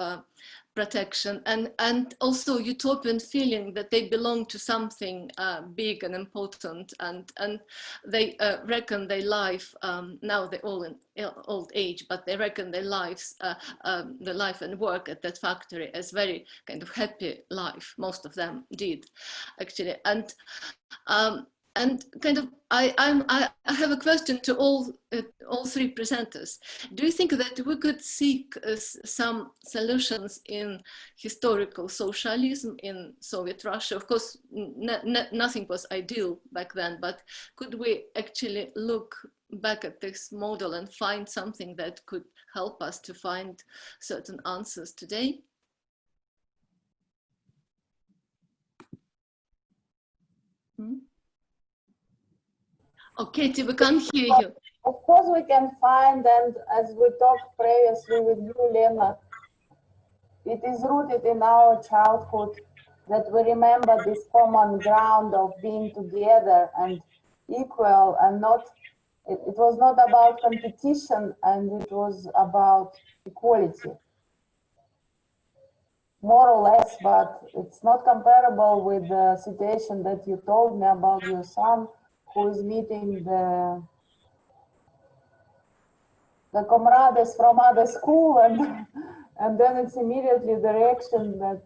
protection, and also utopian feeling that they belong to something big and important, and they reckon their life, now they're all in old age, but they reckon their lives, the life and work at that factory as very kind of happy life. Most of them did, actually. And kind of, I have a question to all three presenters. Do you think that we could seek some solutions in historical socialism in Soviet Russia? Of course, nothing was ideal back then, but could we actually look back at this model and find something that could help us to find certain answers today? Oh, Keti, we can't hear you. Of course we can find, and as we talked previously with you, Lena, it is rooted in our childhood that we remember this common ground of being together and equal, and not, it was not about competition, and it was about equality. More or less, but it's not comparable with the situation that you told me about your son, who is meeting the comrades from other school, and then it's immediately the reaction that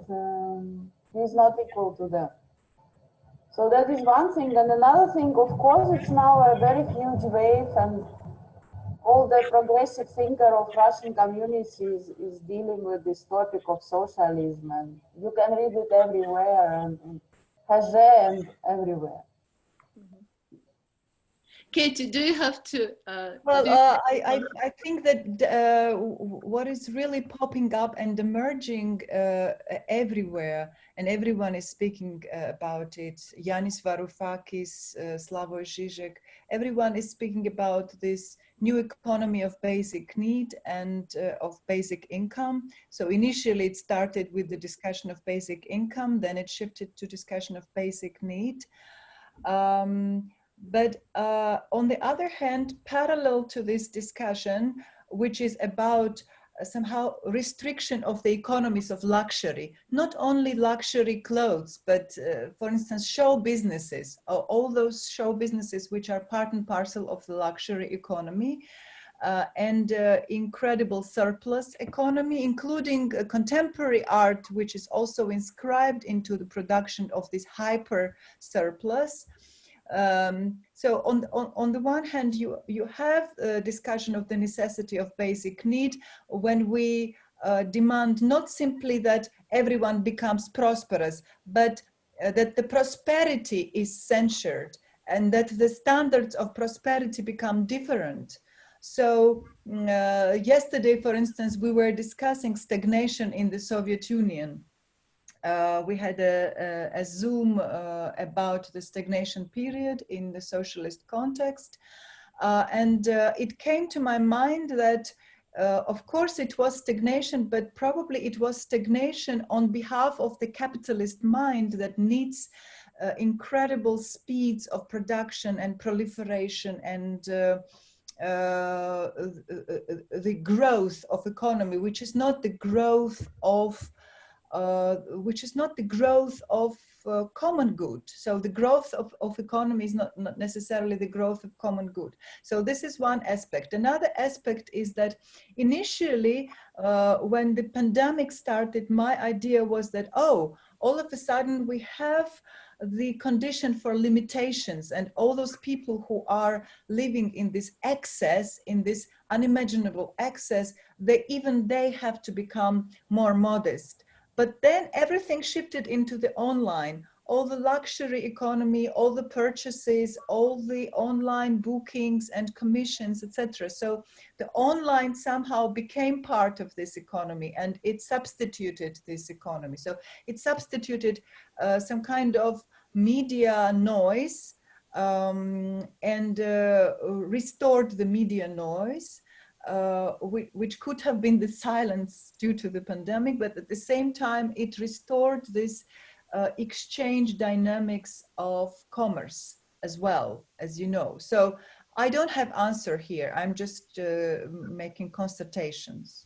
he's not equal to them. So that is one thing. And another thing, of course, it's now a very huge wave, and all the progressive thinker of Russian communities is dealing with this topic of socialism, and you can read it everywhere, and Hage and everywhere. Keti, do you have to? Well, I think that what is really popping up and emerging everywhere, and everyone is speaking about it, Yanis Varoufakis, Slavoj Žižek, everyone is speaking about this new economy of basic need and of basic income. So initially it started with the discussion of basic income, then it shifted to discussion of basic need. But on the other hand, parallel to this discussion, which is about somehow restriction of the economies of luxury, not only luxury clothes, but for instance, show businesses, all those show businesses which are part and parcel of the luxury economy, and incredible surplus economy, including contemporary art, which is also inscribed into the production of this hyper surplus. So on the one hand, you have a discussion of the necessity of basic need when we demand not simply that everyone becomes prosperous, but that the prosperity is censured and that the standards of prosperity become different. So yesterday, for instance, we were discussing stagnation in the Soviet Union. We had a Zoom about the stagnation period in the socialist context. And it came to my mind that, of course, it was stagnation, but probably it was stagnation on behalf of the capitalist mind that needs incredible speeds of production and proliferation and the growth of economy, which is not the growth of common good. So the growth of economy is not necessarily the growth of common good. So this is one aspect. Another aspect is that initially, when the pandemic started, my idea was that, oh, all of a sudden we have the condition for limitations, and all those people who are living in this excess, in this unimaginable excess, they have to become more modest. But then everything shifted into the online. all the luxury economy, all the purchases, all the online bookings and commissions, etc. So the online somehow became part of this economy, and it substituted this economy. So it substituted some kind of media noise and restored the media noise, which could have been the silence due to the pandemic, but at the same time it restored this exchange dynamics of commerce as well, as you know. So I don't have answer here. I'm just making constatations.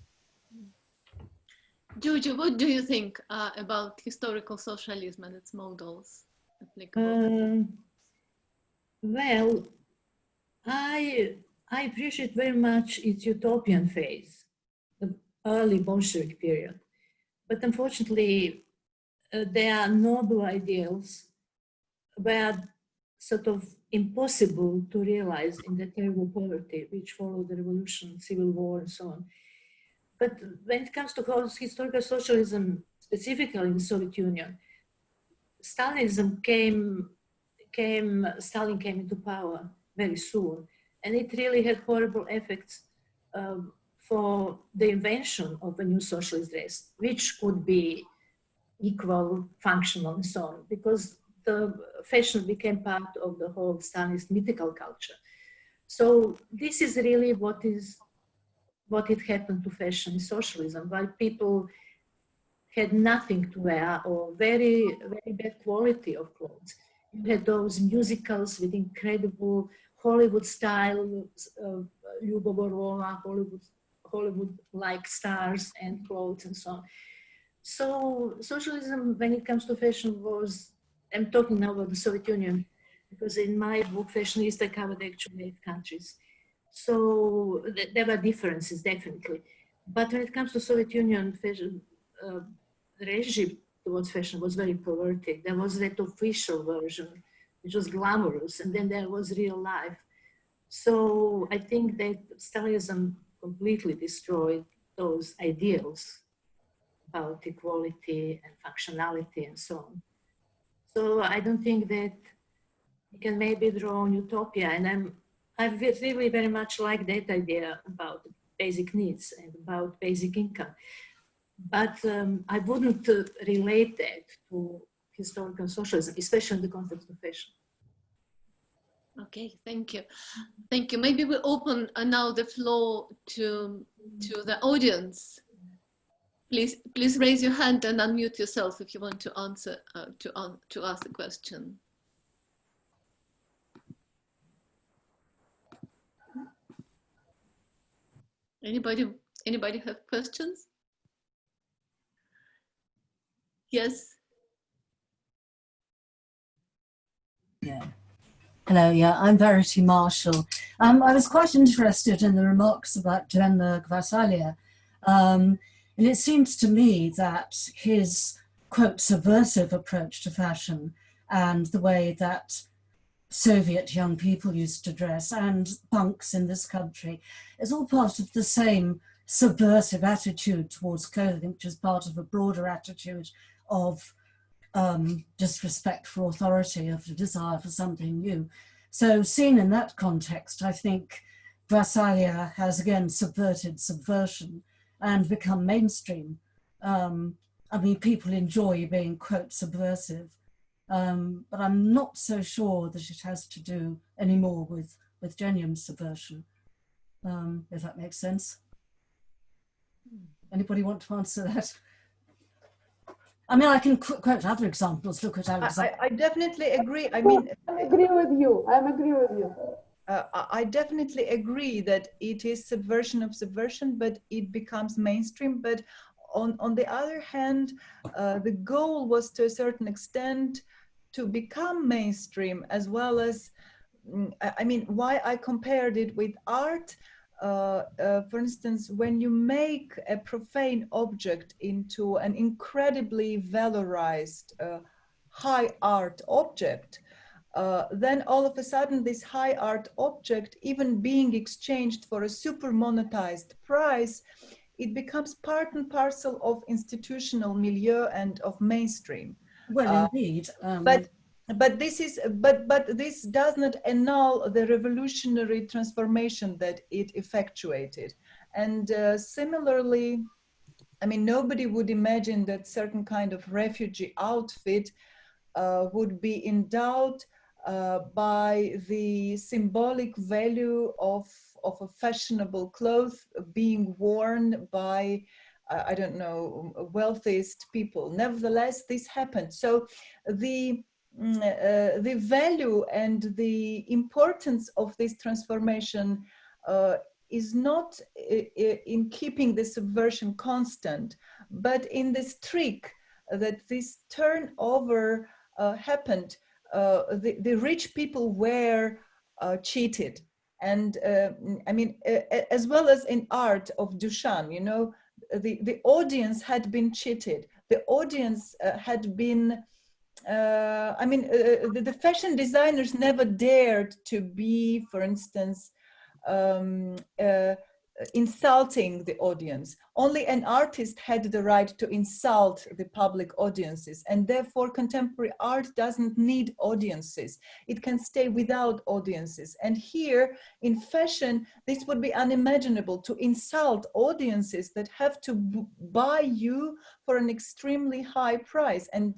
Djurdja, what do you think about historical socialism and its models applicable? Well, I appreciate very much its utopian phase, the early Bolshevik period. But unfortunately, there are noble ideals were sort of impossible to realize in the terrible poverty which followed the revolution, civil war, and so on. But when it comes to historical socialism, specifically in the Soviet Union, Stalinism Stalin came into power very soon, and it really had horrible effects for the invention of a new socialist race, which could be equal, functional, and so on, because the fashion became part of the whole Stalinist mythical culture. So this is really what it happened to fashion in socialism, while people had nothing to wear or very, very bad quality of clothes. You had those musicals with incredible Hollywood style, Lyubomorola, Hollywood-like stars and clothes and so on. So socialism, when it comes to fashion, was, I'm talking now about the Soviet Union, because in my book, Fashionista, I covered actually 8 countries. So there were differences, definitely. But when it comes to Soviet Union, fashion, the regime towards fashion was very perverted. There was that official version, which was glamorous, and then there was real life. So I think that Stalinism completely destroyed those ideals about equality and functionality and so on. So I don't think that you can maybe draw on utopia, and I really very much like that idea about basic needs and about basic income. But I wouldn't relate that to historical socialism, especially in the context of fashion. Okay, thank you. Thank you. Maybe we open now the floor to the audience. Please raise your hand and unmute yourself if you want to answer to ask the question. Anybody have questions? Yes. Yeah. Hello, yeah, I'm Verity Marshall. I was quite interested in the remarks about Djurdja Bartlett. And it seems to me that his, quote, subversive approach to fashion and the way that Soviet young people used to dress and punks in this country is all part of the same subversive attitude towards clothing, which is part of a broader attitude of disrespect for authority, of the desire for something new. So seen in that context, I think Bartlett has again subverted subversion and become mainstream. I mean, people enjoy being, quote, subversive, but I'm not so sure that it has to do anymore with genuine subversion, if that makes sense. Anybody want to answer that? I mean, I can quote other examples. Look at Alexander. I definitely agree. I mean, I agree with you. I agree with you. I definitely agree that it is subversion of subversion, but it becomes mainstream. But on the other hand, the goal was to a certain extent to become mainstream, as well as, I mean, why I compared it with art. For instance, when you make a profane object into an incredibly valorized high art object, then all of a sudden this high art object, even being exchanged for a super monetized price, it becomes part and parcel of institutional milieu and of mainstream. Well, indeed. But this does not annul the revolutionary transformation that it effectuated. And similarly, I mean, nobody would imagine that certain kind of refugee outfit would be endowed by the symbolic value of a fashionable cloth being worn by, I don't know, wealthiest people. Nevertheless, this happened. So the value and the importance of this transformation is not in keeping the subversion constant, but in this trick that this turnover happened. The rich people were cheated. And I mean, as well as in art of Duchamp, you know, the audience had been cheated. The audience had been, I mean, the fashion designers never dared to be, for instance, insulting the audience. Only an artist had the right to insult the public audiences, and therefore contemporary art doesn't need audiences. It can stay without audiences. And here in fashion, this would be unimaginable, to insult audiences that have to buy you for an extremely high price. And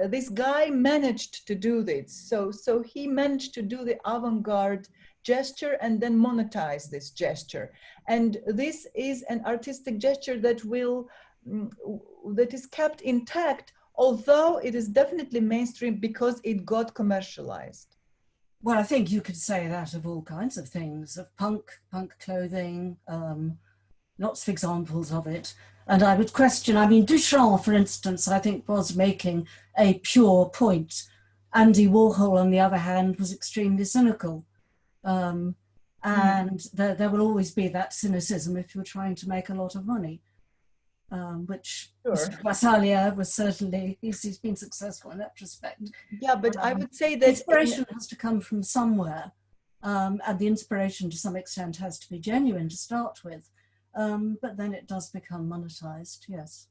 this guy managed to do this. So he managed to do the avant-garde gesture and then monetize this gesture. And this is an artistic gesture that is kept intact, although it is definitely mainstream because it got commercialized. Well, I think you could say that of all kinds of things, of punk clothing, lots of examples of it. And I would question, I mean, Duchamp, for instance, I think was making a pure point. Andy Warhol, on the other hand, was extremely cynical. And there will always be that cynicism if you're trying to make a lot of money, which Mr. Bartlett was certainly, he's been successful in that respect. Yeah, but I would say that inspiration has to come from somewhere, and the inspiration to some extent has to be genuine to start with, but then it does become monetized. Yes.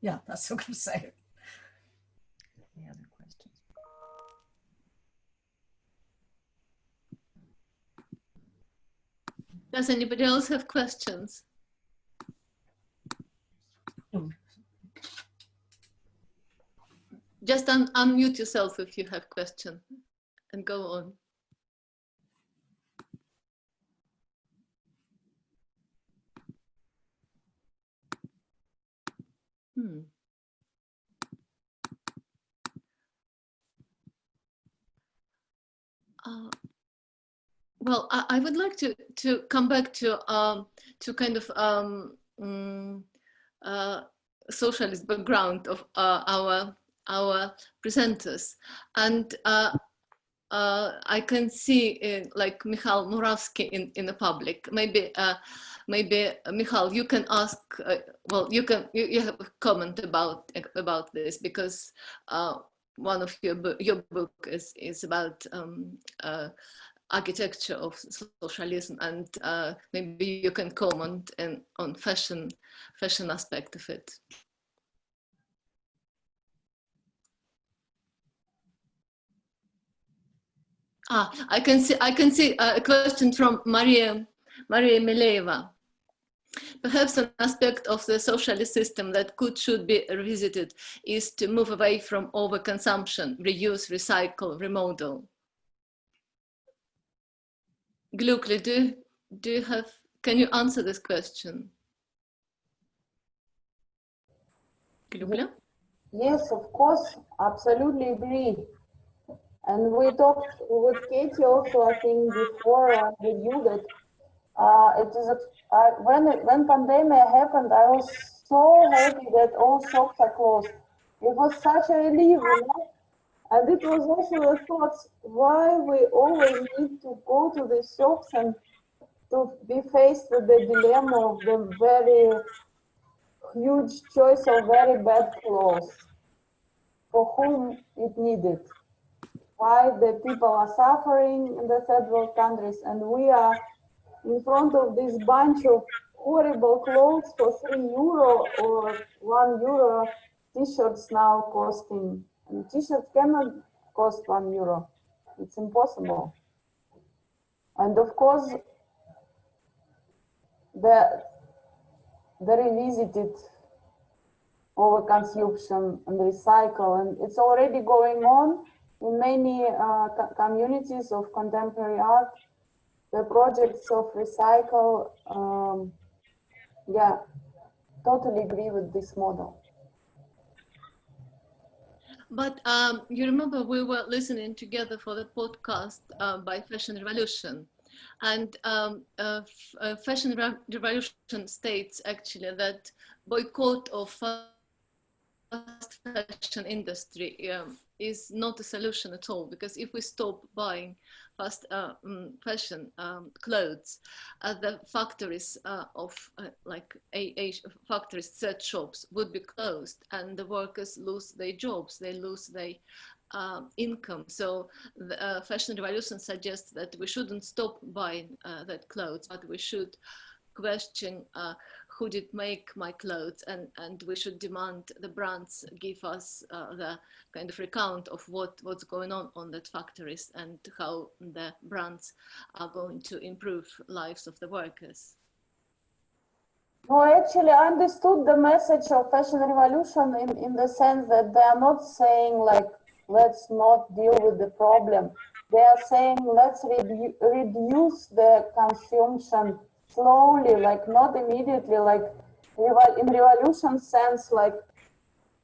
Yeah, that's what I'm going to say. Any other questions? Does anybody else have questions? Just unmute yourself if you have question and go on. Well, I would like to come back to kind of socialist background of our presenters, and I can see like Michal Murawski in the public. Maybe Michal, you can ask. Well, you have a comment about this, because one of your book is about architecture of socialism, and maybe you can comment on fashion aspect of it. I can see a question from Maria Mileva. Perhaps an aspect of the socialist system that should be revisited is to move away from overconsumption, reuse, recycle, remodel. Gluklya, can you answer this question? Gluklya? Yes, of course, absolutely agree. And we talked with Keti also, I think, before with you, that it is when pandemic happened, I was so happy that all shops are closed. It was such a relief, you know? And it was also the thoughts why we always need to go to the shops and to be faced with the dilemma of the very huge choice of very bad clothes for whom it needed. Why the people are suffering in the third world countries, and we are in front of this bunch of horrible clothes for €3 or €1 t-shirts now costing. And t-shirts cannot cost €1. It's impossible. And of course, the revisited overconsumption and recycle, and it's already going on in many communities of contemporary art. The projects of recycle, yeah, totally agree with this model. But you remember we were listening together for the podcast by Fashion Revolution, and Fashion Revolution states actually that boycott of fast fashion industry is not a solution at all, because if we stop buying fast fashion clothes, the factories of factories, set shops would be closed, and the workers lose their jobs, they lose their income. So the Fashion Revolution suggests that we shouldn't stop buying that clothes, but we should question who did make my clothes, and we should demand the brands give us the kind of recount of what's going on that factories, and how the brands are going to improve lives of the workers. No, actually, I understood the message of Fashion Revolution in the sense that they are not saying like, let's not deal with the problem. They are saying, let's reduce the consumption slowly, like not immediately, like in revolution sense, like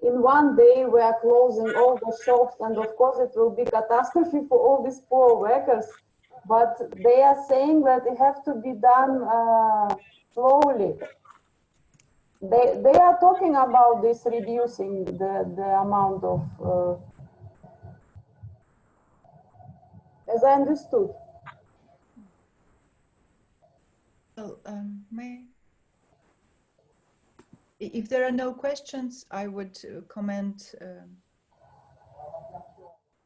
in one day we are closing all the shops, and of course it will be catastrophe for all these poor workers, but they are saying that it has to be done slowly. They are talking about this reducing the amount of, as I understood. Well, if there are no questions, I would comment.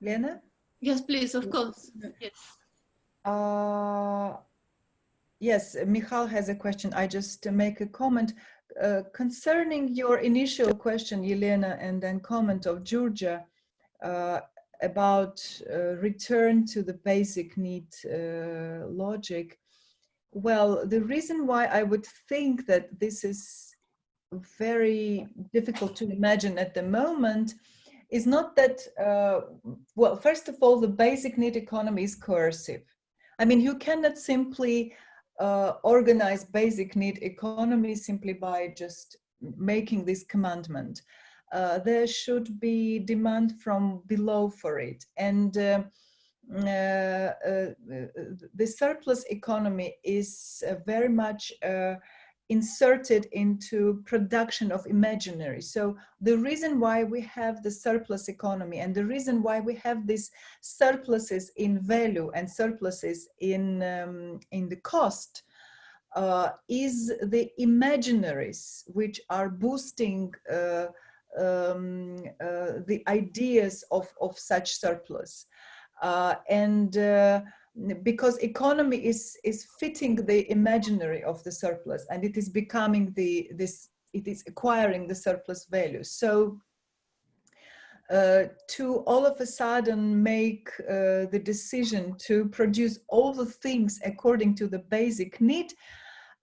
Lena? Yes, please, of course. Yes. Yes, Michal has a question. I just make a comment concerning your initial question, Elena, and then comment of Djurdja about return to the basic need logic. Well, the reason why I would think that this is very difficult to imagine at the moment is not that, well, first of all, the basic need economy is coercive. I mean, you cannot simply organize basic need economy simply by just making this commandment. There should be demand from below for it. And the surplus economy is very much inserted into production of imaginary. So the reason why we have the surplus economy, and the reason why we have these surpluses in value and surpluses in the cost, is the imaginaries which are boosting the ideas of such surplus. Because economy is fitting the imaginary of the surplus, and it is becoming it is acquiring the surplus value. So to all of a sudden make the decision to produce all the things according to the basic need,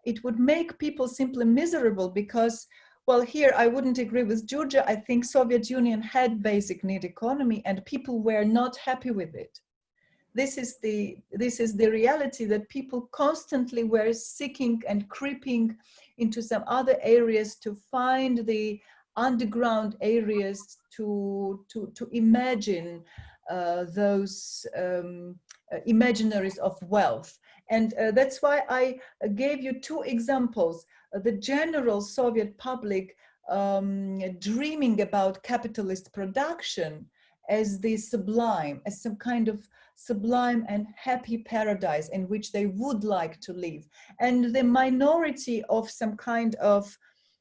it would make people simply miserable, because, well, here I wouldn't agree with Djurdja. I think Soviet Union had basic need economy and people were not happy with it. This is the reality, that people constantly were seeking and creeping into some other areas to find the underground areas to imagine those imaginaries of wealth. And that's why I gave you two examples. The general Soviet public dreaming about capitalist production as the sublime, as some kind of sublime and happy paradise in which they would like to live. And the minority of some kind of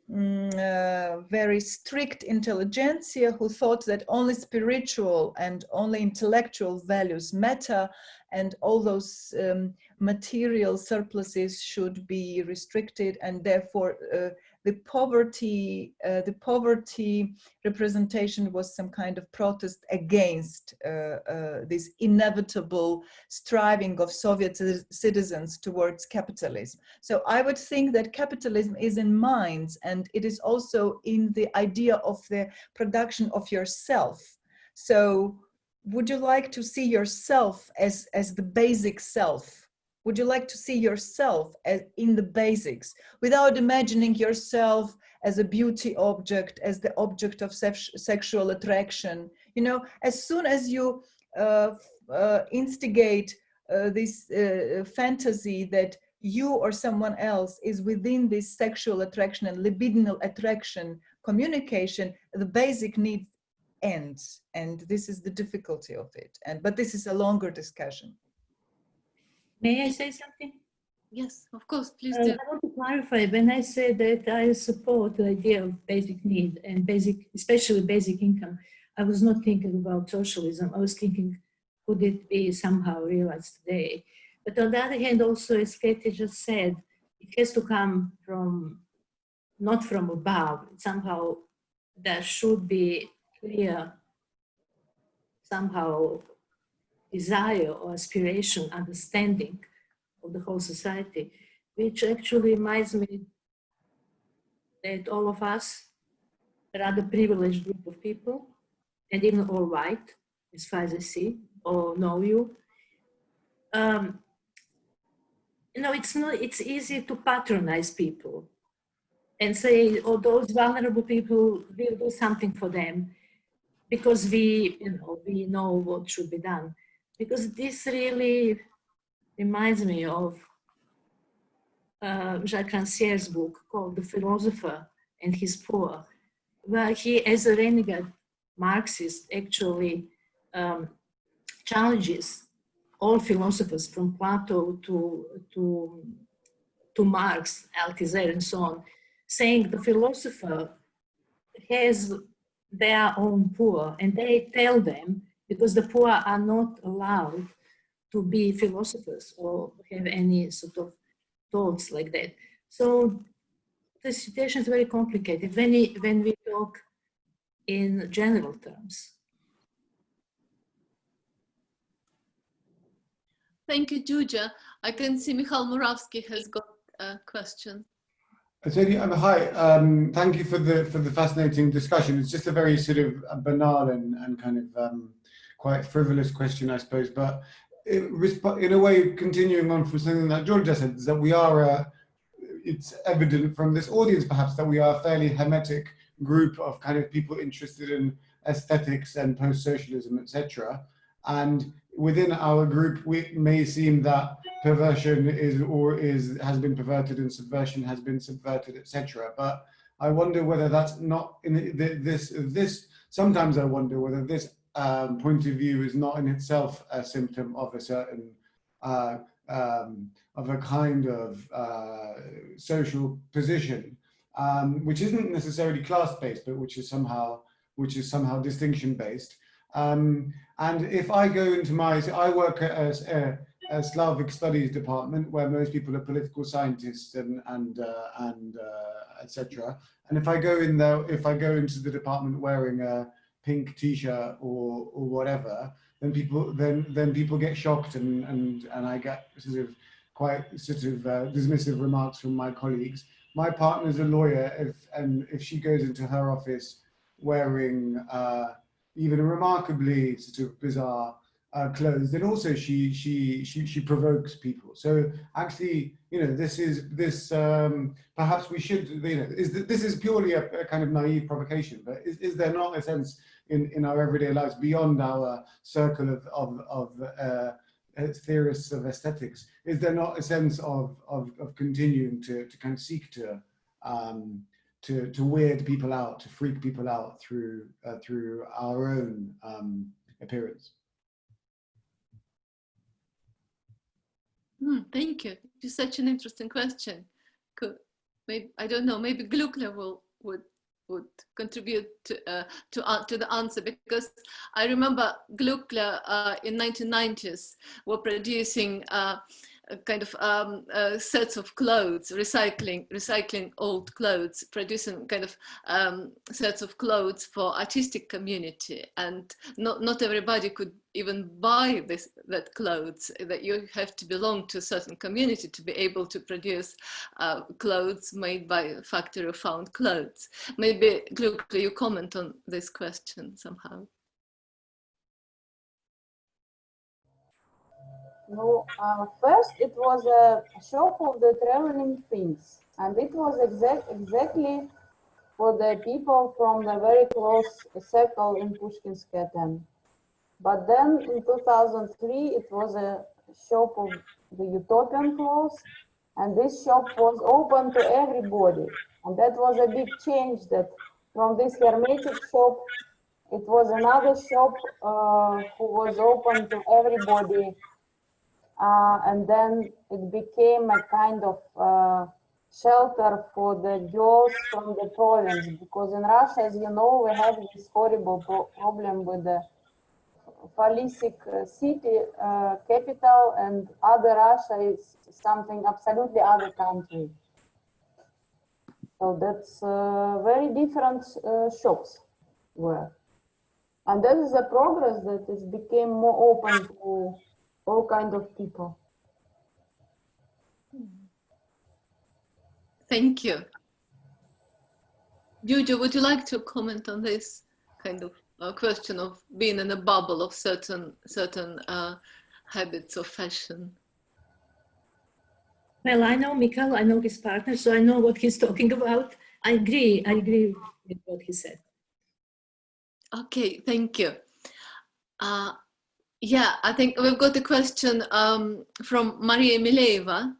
very strict intelligentsia who thought that only spiritual and only intellectual values matter, and all those material surpluses should be restricted, and therefore the poverty representation was some kind of protest against this inevitable striving of Soviet citizens towards capitalism. So I would think that capitalism is in minds, and it is also in the idea of the production of yourself. So would you like to see yourself as the basic self? Would you like to see yourself as in the basics, without imagining yourself as a beauty object, as the object of sexual attraction? You know, as soon as you instigate this fantasy that you or someone else is within this sexual attraction and libidinal attraction communication, the basic need ends, and this is the difficulty of it. But this is a longer discussion. May I say something? Yes, of course, please do. I want to clarify, when I say that I support the idea of basic need and basic, especially basic income, I was not thinking about socialism. I was thinking, could it be somehow realized today? But on the other hand, also, as Keti just said, it has to come from, not from above. Somehow there should be clear, somehow, desire or aspiration, understanding of the whole society, which actually reminds me that all of us, a rather privileged group of people, and even all white, as far as I see or know you, you know, it's easy to patronize people and say, oh, those vulnerable people, will do something for them because we know what should be done. Because this really reminds me of Jacques Rancière's book called The Philosopher and His Poor, where he, as a renegade Marxist, actually challenges all philosophers from Plato to Marx, Althusser, and so on, saying the philosopher has their own poor, and they tell them, because the poor are not allowed to be philosophers or have any sort of thoughts like that. So the situation is very complicated when we talk in general terms. Thank you, Djurdja. I can see Michal Moravsky has got a question. Hi, thank you for the fascinating discussion. It's just a very sort of banal and kind of quite frivolous question, I suppose, but in a way, continuing on from something that Djurdja said, is that we are, it's evident from this audience perhaps that we are a fairly hermetic group of kind of people interested in aesthetics and post-socialism, etc. And within our group, it may seem that perversion has been perverted and subversion has been subverted, etc. But I wonder whether that's not in this. Sometimes I wonder whether this point of view is not in itself a symptom of a certain of a kind of social position, which isn't necessarily class-based, but which is somehow distinction-based. And if I go into I work at a Slavic studies department where most people are political scientists and etc. And if I go into the department wearing a pink T-shirt or whatever, then people get shocked and I get quite dismissive remarks from my colleagues. My partner's a lawyer, if she goes into her office wearing even remarkably sort of bizarre clothes, then also she provokes people. So actually, this perhaps we should, this is purely a kind of naive provocation, but is there not a sense in our everyday lives beyond our circle of theorists of aesthetics, is there not a sense of continuing to kind of seek to weird people out, to freak people out through our own appearance? Thank you. It's such an interesting question. Cool. maybe, I don't know, maybe Gluklya would contribute to the answer, because I remember Gluklya in 1990s were producing kind of sets of clothes, recycling old clothes, producing kind of sets of clothes for artistic community, and not everybody could even buy that clothes. That you have to belong to a certain community to be able to produce clothes made by factory found clothes. Maybe Gluklya, you comment on this question somehow. No, first it was a shop of the traveling things, and it was exactly for the people from the very close circle in Pushkin's Keten. But then in 2003, it was a shop of the utopian clothes, and this shop was open to everybody. And that was a big change, that from this hermetic shop, it was another shop who was open to everybody. And then it became a kind of shelter for the girls from the province, because in Russia, as you know, we have this horrible problem with the Polisic city capital, and other Russia is something absolutely other country. So that's very different shops were. And that is a progress that it became more open to all kinds of people. Thank you. Djurdja, would you like to comment on this kind of question of being in a bubble of certain habits of fashion? Well, I know Mikhail, I know his partner, so I know what he's talking about. I agree with what he said. Okay, thank you. Yeah, I think we've got a question from Maria Mileva,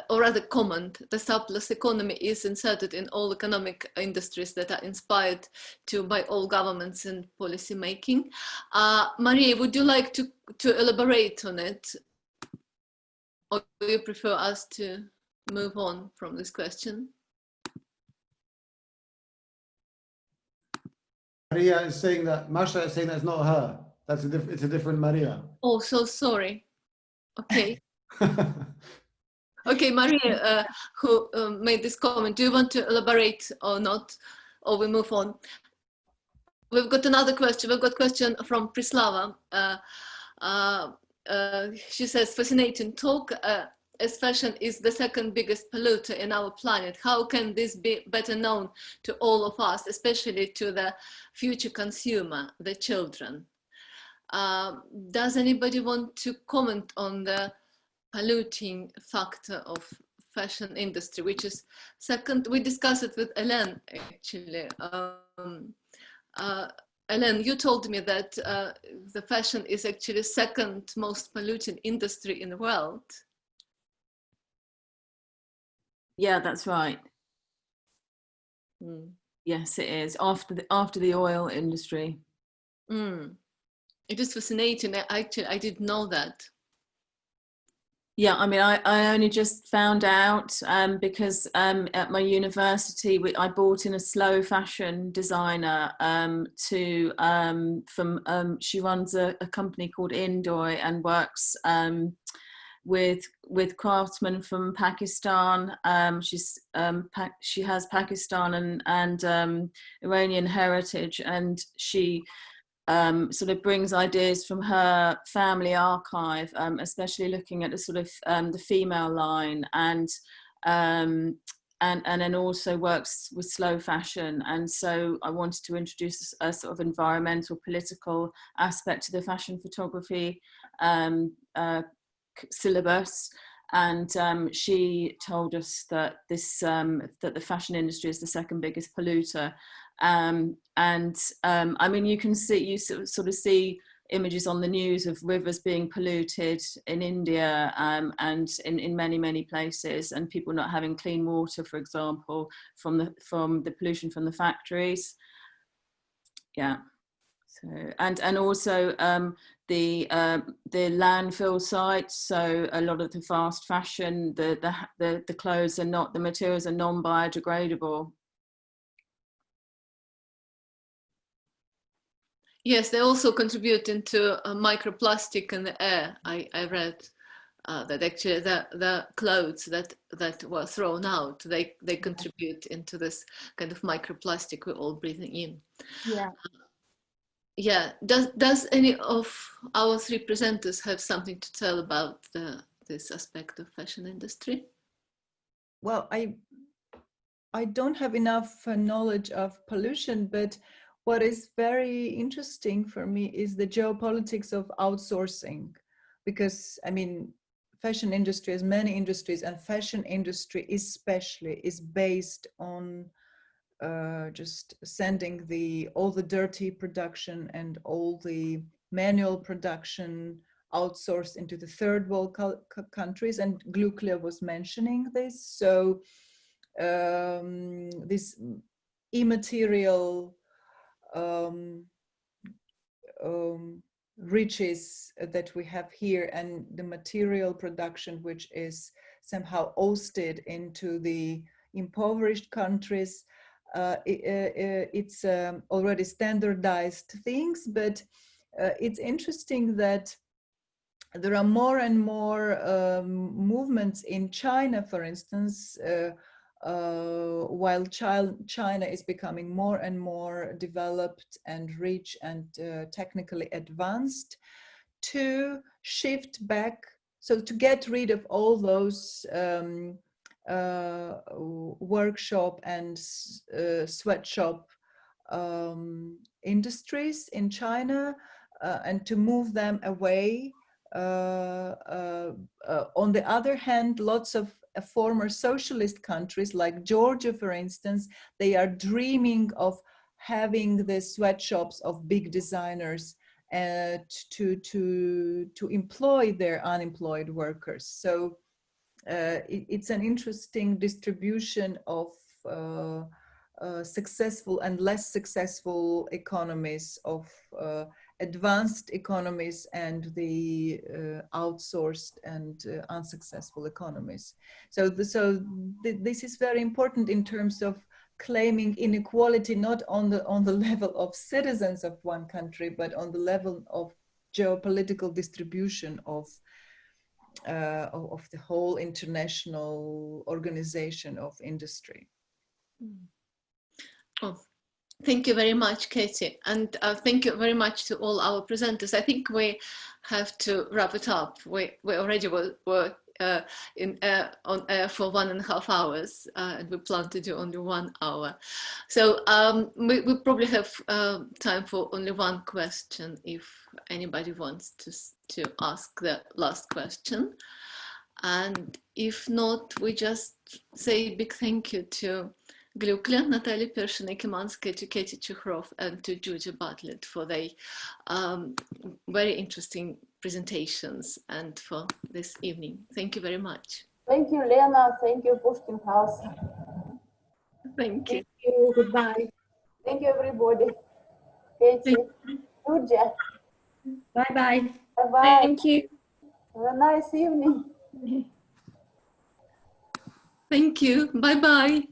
or rather comment. The surplus economy is inserted in all economic industries that are inspired by all governments and policy making. Maria, would you like to elaborate on it? Or do you prefer us to move on from this question? Maria is saying that, Masha is saying that's not her. It's a different Maria. Oh, so sorry. Okay. Okay, Maria, who made this comment, do you want to elaborate or not? Or we move on? We've got another question. We've got a question from Prislava. She says, fascinating talk. As fashion is the second biggest polluter in our planet, how can this be better known to all of us, especially to the future consumer, the children? Does anybody want to comment on the polluting factor of fashion industry, which is second? We discussed it with Elena, actually. Elena, you told me that the fashion is actually second most polluting industry in the world. Yeah, that's right. Mm. Yes, it is, after the oil industry. Mm. It is fascinating. Actually, I didn't know that. Yeah, I mean, I only just found out because at my university, I brought in a slow fashion designer she runs a company called Indoy and works with craftsmen from Pakistan. She has Pakistan and Iranian heritage, and she sort of brings ideas from her family archive, especially looking at the sort of the female line, and then also works with slow fashion. And so I wanted to introduce a sort of environmental, political aspect to the fashion photography syllabus. And she told us that that the fashion industry is the second biggest polluter. I mean, you sort of see images on the news of rivers being polluted in India and in many places, and people not having clean water, for example, from the pollution from the factories. Yeah. So, and also the landfill sites. So a lot of the fast fashion, the clothes are not, the materials are non-biodegradable. Yes, they also contribute into microplastic in the air. I read that actually the clothes that were thrown out, they contribute into this kind of microplastic we're all breathing in. Yeah. Yeah. Does any of our three presenters have something to tell about this aspect of fashion industry? Well, I don't have enough knowledge of pollution, but what is very interesting for me is the geopolitics of outsourcing, because I mean, fashion industry, as many industries, and fashion industry especially, is based on just sending all the dirty production and all the manual production outsourced into the third world countries, and Gluklya was mentioning this. So this immaterial riches that we have here, and the material production which is somehow ousted into the impoverished countries, it's already standardized things, but it's interesting that there are more and more movements in China, for instance, while China is becoming more and more developed and rich and technically advanced, to shift back, so to get rid of all those workshop and sweatshop industries in China, and to move them away. On the other hand, lots of former socialist countries like Georgia, for instance, they are dreaming of having the sweatshops of big designers to employ their unemployed workers. So it's an interesting distribution of successful and less successful economies, of advanced economies and the outsourced and unsuccessful economies. So this is very important in terms of claiming inequality, not on the level of citizens of one country, but on the level of geopolitical distribution of the whole international organization of industry. Oh, thank you very much, Keti. And thank you very much to all our presenters. I think we have to wrap it up. We already were on air for 1.5 hours, and we plan to do only 1 hour. So we probably have time for only one question, if anybody wants to ask the last question. And if not, we just say a big thank you to Gluklya, Natalia Pershinik-Imanskaya, to Keti Chukhrov, and to Djurdja Bartlett for their very interesting presentations and for this evening. Thank you very much. Thank you, Lena. Thank you, Pushkin House. Thank you. Thank you. Goodbye. Thank you, everybody. Keti, Djurdja. Bye-bye. Bye-bye. Thank you. Have a nice evening. Thank you. Bye-bye.